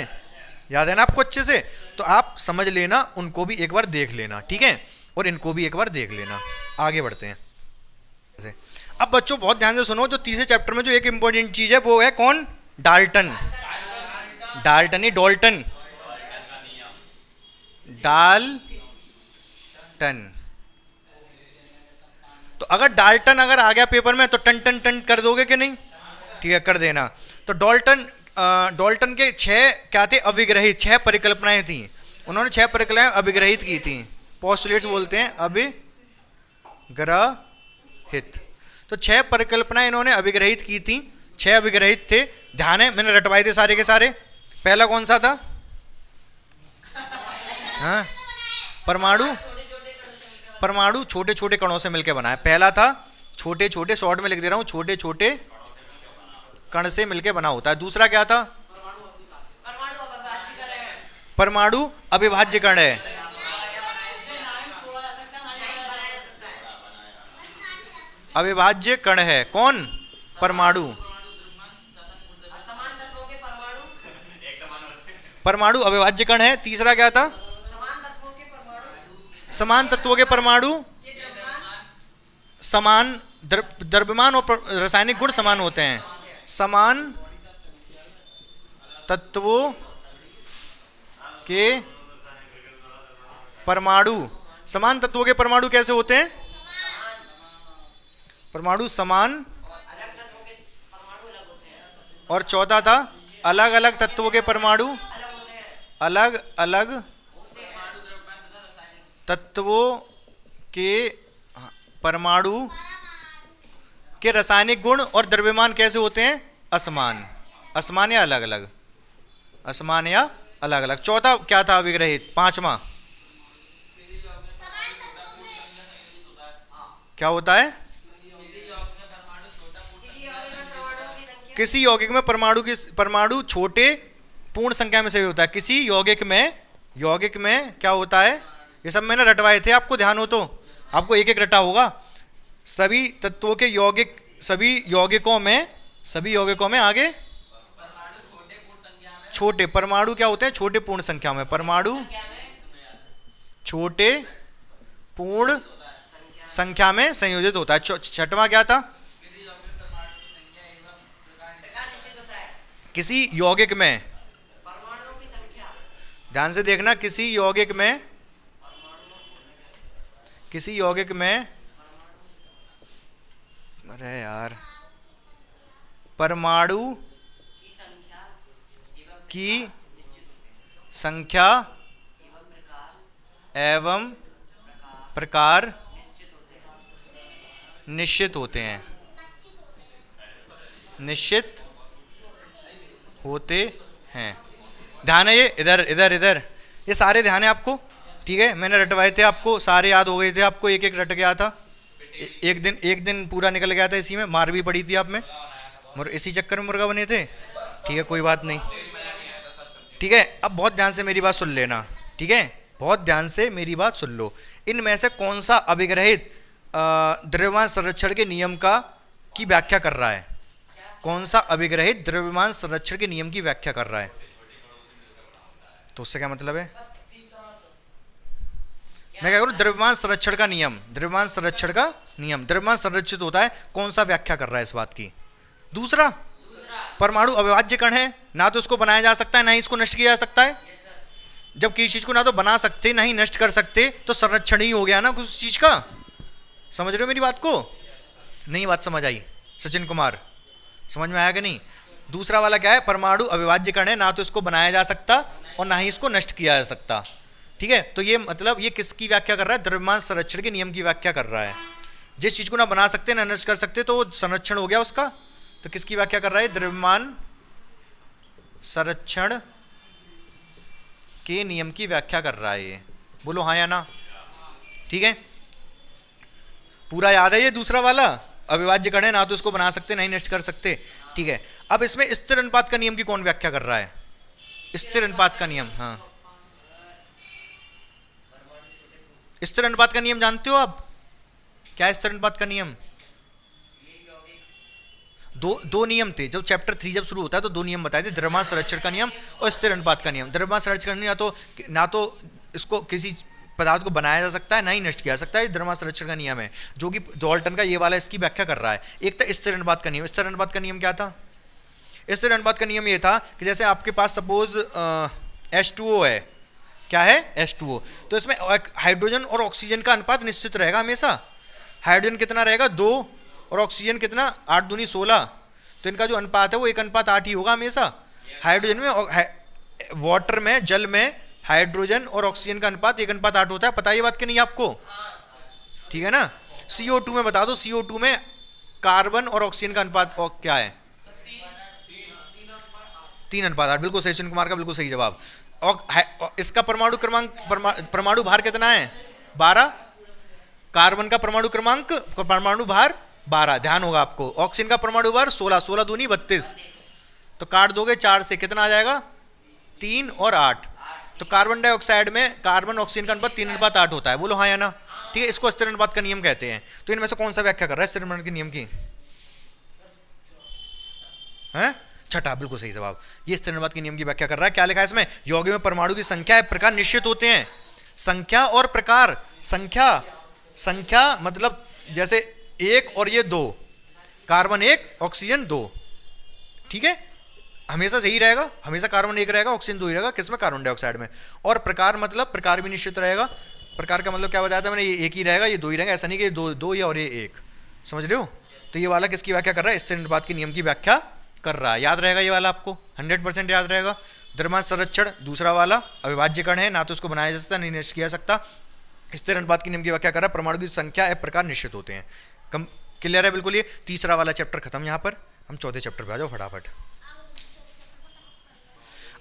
याद है ना आपको अच्छे से, तो आप समझ लेना, उनको भी एक बार देख लेना। ठीक है, और इनको भी एक बार देख लेना। आगे बढ़ते हैं। अब बच्चों बहुत ध्यान से सुनो, जो तीसरे चैप्टर में जो एक इंपॉर्टेंट चीज है वो है कौन? डाल्टन। डाल्टन ही डॉल्टन, डाल्टन। तो अगर डाल्टन अगर आ गया पेपर में तो टन टन टन कर दोगे कि नहीं? ठीक है, कर देना। तो डाल्टन के 6 क्या थे? अभिग्रहित 6 परिकल्पनाएं थी। उन्होंने 6 परिकल्पनाएं अभिग्रहित की थी, पोस्टुलेट्स बोलते हैं, अभिग्रहित। तो 6 परिकल्पनाएं इन्होंने अभिग्रहित की थी, 6 अभिग्रहित थे। ध्यान है, मैंने रटवाए थे सारे के सारे। पहला कौन सा था? हाँ, परमाणु छोटे छोटे कणों से मिलकर बना है। पहला था छोटे छोटे, शॉर्ट में लिख दे रहा हूं, छोटे छोटे कण से मिलकर बना होता है। दूसरा क्या था? परमाणु अविभाज्य कण है। अविभाज्य कण है कौन? परमाणु। परमाणु अविभाज्य कण है। तीसरा क्या था? समान तत्वों के परमाणु, समान द्रव्यमान और रासायनिक गुण समान होते हैं। समान तत्वों के परमाणु, समान तत्वों के परमाणु कैसे होते हैं? परमाणु समान। और चौथा था अलग अलग तत्वों के परमाणु, अलग अलग तत्वों के परमाणु के रासायनिक गुण और द्रव्यमान कैसे होते हैं? असमान। असमान या अलग अलग, असमान या अलग अलग। चौथा क्या था अभिग्रहित? पांचवा क्या होता है? किसी यौगिक में परमाणु छोटे पूर्ण संख्या में से होता है। किसी यौगिक में क्या होता है? ये सब मैंने रटवाए थे, आपको ध्यान हो तो आपको एक एक रटा होगा। सभी तत्वों के यौगिक, सभी यौगिकों में आगे छोटे परमाणु क्या होते हैं? छोटे पूर्ण संख्या में। परमाणु छोटे पूर्ण संख्या में संयोजित होता है। छठवां क्या था? किसी यौगिक में, ध्यान से देखना, किसी यौगिक में अरे यार, परमाणु की संख्या एवं प्रकार निश्चित होते हैं। निश्चित होते हैं। ध्यान है, ये इधर इधर इधर, ये सारे ध्यान है आपको। ठीक है, मैंने रटवाए थे, आपको सारे याद हो गए थे, आपको एक एक रट गया था। एक दिन पूरा निकल गया था, इसी में मार भी पड़ी थी आप में, इसी चक्कर में मुर्गा बने थे। ठीक है, कोई बात नहीं। ठीक है, अब बहुत ध्यान से मेरी बात सुन लेना। ठीक है, बहुत ध्यान से मेरी बात सुन लो। इनमें से कौन सा अभिग्रहित द्रव्यमान संरक्षण के नियम की व्याख्या कर रहा है? कौन सा अभिग्रहित द्रव्यमान संरक्षण के नियम की व्याख्या कर रहा है? तो उससे क्या मतलब है? मैं क्या करूं? द्रव्यमान संरक्षण का नियम, द्रव्यमान संरक्षण का नियम, द्रव्यमान संरक्षित होता है, कौन सा व्याख्या कर रहा है इस बात की? दूसरा, परमाणु अविभाज्य कण है, ना तो उसको बनाया जा सकता है ना ही इसको नष्ट किया जा सकता है। जब किसी चीज को ना तो बना सकते ना ही नष्ट कर सकते, तो संरक्षण ही हो गया ना कुछ चीज का। समझ रहे हो मेरी बात को? नहीं बात समझ आई? सचिन कुमार, समझ में आया कि नहीं? दूसरा वाला क्या है? परमाणु अविभाज्य कण है, ना तो इसको बनाया जा सकता और ना ही इसको नष्ट किया जा सकता। ठीक है, तो ये मतलब ये किसकी व्याख्या कर रहा है? द्रव्यमान संरक्षण के नियम की व्याख्या कर रहा है। जिस चीज को ना बना सकते ना नष्ट कर सकते तो वो संरक्षण हो गया उसका। तो किसकी व्याख्या कर रहा है? द्रव्यमान संरक्षण के नियम की व्याख्या कर रहा है ये। बोलो हाँ या ना। ठीक है, पूरा याद है ये दूसरा वाला? अविभाज्य कण है, ना तो इसको बना सकते ना ही नष्ट कर सकते। ठीक है, अब इसमें स्थिर अनुपात का नियम की कौन व्याख्या कर रहा है? स्थिर अनुपात का नियम। हाँ, स्थिर अनुपात का नियम जानते हो आप? क्या है स्थिर अनुपात का नियम? दो नियम थे जब चैप्टर 3 जब शुरू होता है, तो दो नियम बताए थे, द्रव्यमान संरक्षण का नियम और स्थिर अनुपात का नियम। द्रव्यमान संरक्षण का नियम ना तो इसको किसी पदार्थ को बनाया जा सकता है ना ही नष्ट किया जा सकता है, द्रव्यमान संरक्षण का नियम है, जो कि डॉल्टन का ये वाला इसकी व्याख्या कर रहा है। एक था स्थिर अनुपात का नियम। स्थिर अनुपात का नियम क्या था? स्थिर अनुपात का नियम ये था कि जैसे आपके पास सपोज H2O है, क्या है? H2O। तो इसमें हाइड्रोजन और ऑक्सीजन का अनुपात निश्चित रहेगा हमेशा। हाइड्रोजन कितना रहेगा? 2, और ऑक्सीजन कितना? 8 दूनी 16। तो इनका जो अनुपात है वो 1:8 ही होगा हमेशा। हाइड्रोजन में, वाटर में, जल में हाइड्रोजन और ऑक्सीजन का अनुपात 1:8 होता है। पता है ये बात कि नहीं आपको? ठीक है ना। CO2 में बता दो, CO2 में कार्बन और ऑक्सीजन का अनुपात क्या है? 3:8। बिल्कुल सही, सुनील कुमार का बिल्कुल सही जवाब। और इसका परमाणु क्रमांक, परमाणु भार कितना है? 12। कार्बन का परमाणु क्रमांक, परमाणु भार 12, ध्यान होगा आपको। ऑक्सीजन का परमाणु भार 16, 16 दूनी 32। तो काट दोगे 4 से, कितना आ जाएगा? 3 और 8। तो कार्बन डाइऑक्साइड में कार्बन ऑक्सीजन का अनुपात 3:8 होता है। बोलो हाँ या ना। ठीक है, इसको स्थिर अनुपात का नियम कहते हैं। तो इनमें से कौन सा व्याख्या कर रहा है स्थिर अनुपात के नियम की? हैं? छठा, बिल्कुल सही जवाब। ये स्थिर अनुपात के नियम की व्याख्या कर रहा है। क्या लिखा है इसमें? यौगिक में परमाणु की संख्या या प्रकार निश्चित होते हैं। संख्या और प्रकार। संख्या मतलब जैसे 1 और ये 2, कार्बन 1 ऑक्सीजन 2। ठीक है, हमेशा सही रहेगा, हमेशा कार्बन 1 रहेगा, ऑक्सीजन 2 ही रहेगा। किसमें? कार्बन डाइऑक्साइड में। और प्रकार मतलब प्रकार भी निश्चित रहेगा। प्रकार का मतलब क्या बताया था मैंने? ये 1 ही रहेगा, ये 2 ही रहेगा। ऐसा नहीं कि ये 2 ही और ये 1। समझ रहे हो? तो ये वाला किसकी व्याख्या कर रहा है? स्थिर अनुपात के नियम की व्याख्या कर रहा है। याद रहेगा ये वाला आपको, 100% याद रहेगा। द्रव्यमान संरक्षण दूसरा वाला, अविभाज्य कण है, ना तो उसको बनाया जा सकता नहीं नष्ट किया जा सकता। स्थिर अनुपात के नियम की व्याख्या कर रहा है। परमाणु की संख्या एवं प्रकार निश्चित होते हैं। कम क्लियर है बिल्कुल। ये तीसरा वाला चैप्टर खत्म। यहाँ पर हम चौथे चैप्टर पे आ जाओ फटाफट।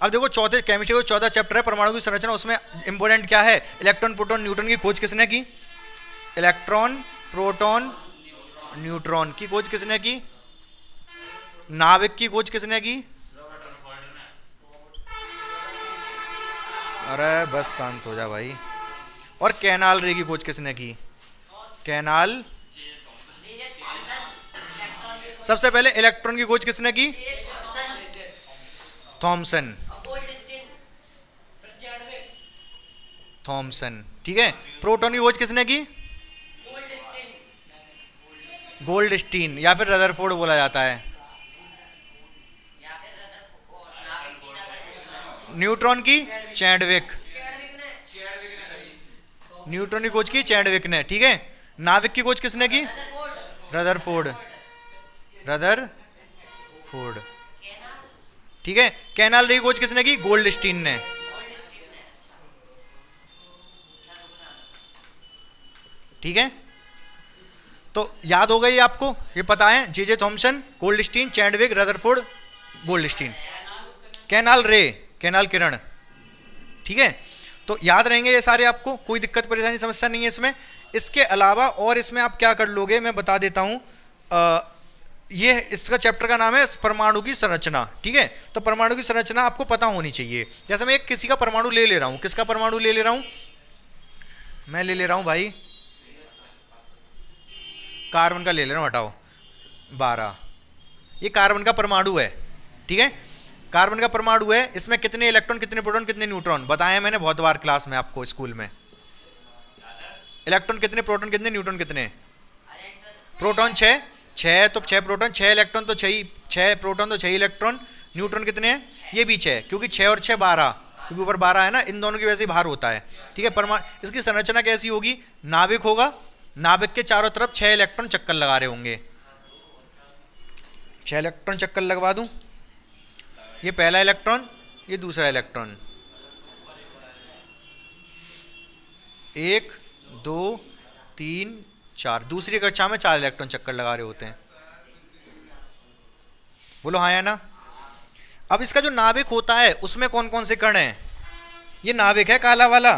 अब देखो चौथे केमिस्ट्री का 14 चैप्टर है परमाणु की संरचना। उसमें इंपॉर्टेंट क्या है? इलेक्ट्रॉन, प्रोटॉन, न्यूट्रॉन की खोज किसने की? इलेक्ट्रॉन, प्रोटॉन, न्यूट्रॉन की खोज किसने की? नाभिक की खोज किसने की? अरे बस शांत हो जा भाई। और कैनाल रे की खोज किसने की? कैनाल। सबसे पहले इलेक्ट्रॉन की खोज किसने की? थॉमसन। थॉमसन। ठीक है, प्रोटॉन की खोज किसने की? गोल्डस्टीन, या फिर रदरफोर्ड बोला जाता है। न्यूट्रॉन की? चैडविक। न्यूट्रॉन की खोज की चैडविक ने। ठीक है, नाविक की खोज किसने की? रदरफोर्ड। रदरफोर्ड। ठीक है, कैनाल रे की खोज किसने की? गोल्डस्टीन ने। ठीक है, तो याद हो गई आपको, ये पता है। J Thomson, Goldstein, Chadwick, Rutherford, Goldstein. Canal रे, कैनाल किरण। ठीक है, तो याद रहेंगे ये सारे आपको, कोई दिक्कत परेशानी समस्या नहीं है इसमें। इसके अलावा और इसमें आप क्या कर लोगे मैं बता देता हूं। ये इसका चैप्टर का नाम है परमाणु की संरचना। ठीक है, तो परमाणु की संरचना आपको पता होनी चाहिए। जैसे मैं एक किसी का परमाणु ले रहा हूं। किसका परमाणु ले रहा हूं? मैं ले रहा हूं भाई कार्बन का ले रहा हूं। हटाओ 12। ये कार्बन का परमाणु है। ठीक है, कार्बन का परमाणु है। इसमें कितने इलेक्ट्रॉन, कितने प्रोटॉन, कितने न्यूट्रॉन बताया मैंने बहुत बार क्लास में आपको, स्कूल में। इलेक्ट्रॉन कितने, प्रोटॉन कितने, न्यूट्रॉन कितने? प्रोटॉन 6, 6 तो 6 प्रोटॉन, 6 इलेक्ट्रॉन तो 6 प्रोटॉन तो 6 इलेक्ट्रॉन। न्यूट्रॉन कितने हैं? ये भी 6, क्योंकि 6 और 6 12, क्योंकि ऊपर 12 है ना, इन दोनों की वैसे ही भार होता है। ठीक है, परमाणु इसकी संरचना कैसी होगी? नाभिक होगा, नाभिक के चारों तरफ 6 इलेक्ट्रॉन चक्कर लगा रहे होंगे। 6 इलेक्ट्रॉन चक्कर लगवा दूं। ये पहला इलेक्ट्रॉन, ये दूसरा इलेक्ट्रॉन। 1 2 3 4। दूसरी कक्षा में 4 इलेक्ट्रॉन चक्कर लगा रहे होते हैं। बोलो हाँ या ना। अब इसका जो नाभिक होता है उसमें कौन कौन से कण हैं? ये नाभिक है काला वाला,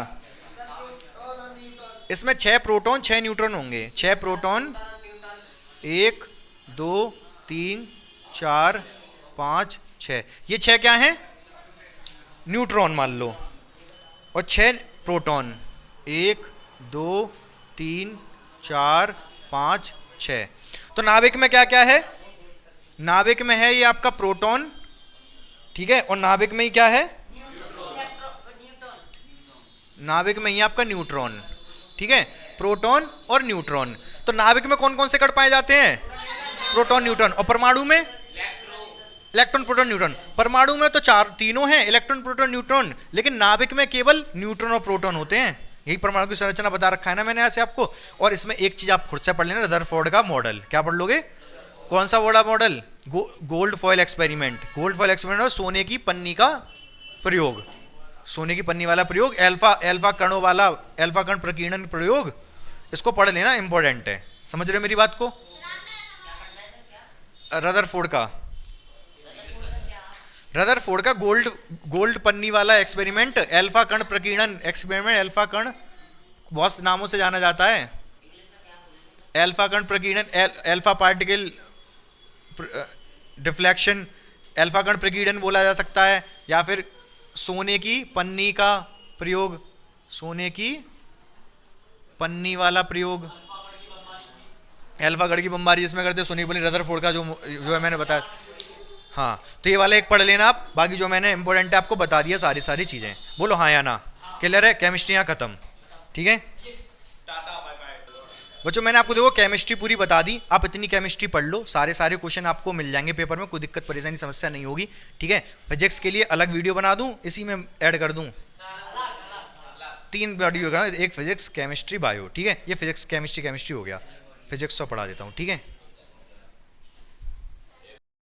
इसमें 6 प्रोटॉन 6 न्यूट्रॉन होंगे। 6 प्रोटॉन 1 2 3 4 5 6। ये 6 क्या हैं? न्यूट्रॉन मान लो। और 6 प्रोटॉन 1 2 3 4 5 6। तो नाभिक में क्या क्या है? नाभिक में है ये आपका प्रोटॉन, ठीक है, और नाभिक में ही क्या है? नाभिक में ही आपका न्यूट्रॉन, ठीक है, प्रोटॉन और न्यूट्रॉन। तो नाभिक में कौन कौन से कण पाए जाते हैं? Proton neutron. और परमाणु में इलेक्ट्रॉन प्रोटॉन न्यूट्रॉन। परमाणु में तो तीनों हैं, इलेक्ट्रॉन प्रोटॉन न्यूट्रॉन, लेकिन नाभिक में केवल न्यूट्रॉन और प्रोटॉन होते हैं। यही परमाणु की संरचना बता रखा है ना मैंने ऐसे आपको। और इसमें एक चीज आप खुद से पढ़ लेना, रदरफोर्ड का मॉडल। क्या पढ़ लोगे? कौन सा बड़ा model? Gold foil experiment. Gold foil experiment में सोने की पन्नी का प्रयोग, सोने की पन्नी वाला प्रयोग, एल्फा कणों वाला एल्फा कण प्रकीर्णन प्रयोग, इसको पढ़ लेना, इंपॉर्टेंट है। समझ रहे हो मेरी बात को? रदरफोर्ड का गोल्ड पन्नी वाला एक्सपेरिमेंट, एल्फा कण प्रकीर्णन एक्सपेरिमेंट। एल्फा कण बहुत नामों से जाना जाता है। एल्फा कण प्रकीर्णन, एल्फा पार्टिकल डिफ्लेक्शन, एल्फा कण प्रकीर्णन बोला जा सकता है, या फिर सोने की पन्नी का प्रयोग, सोने की पन्नी वाला प्रयोग, एल्फा कण की बमबारी जिसमें करते हैं सोने की पन्नी। रदरफोर्ड का जो है मैंने बताया। हाँ, तो ये वाला एक पढ़ लेना आप। बाकी जो मैंने इंपॉर्टेंट है आपको बता दिया सारी चीजें। बोलो हाँ या ना। क्लियर है? केमिस्ट्री यहाँ खत्म, ठीक है बच्चों। मैंने आपको देखो केमिस्ट्री पूरी बता दी। आप इतनी केमिस्ट्री पढ़ लो, सारे क्वेश्चन आपको मिल जाएंगे पेपर में, कोई दिक्कत परेशानी समस्या नहीं होगी, ठीक है। फिजिक्स के लिए अलग वीडियो बना दूं, इसी में ऐड कर दूं 3 वीडियो, एक फिजिक्स केमिस्ट्री बायो, ठीक है। ये फिजिक्स केमिस्ट्री हो गया, फिजिक्स तो पढ़ा देता हूँ, ठीक है।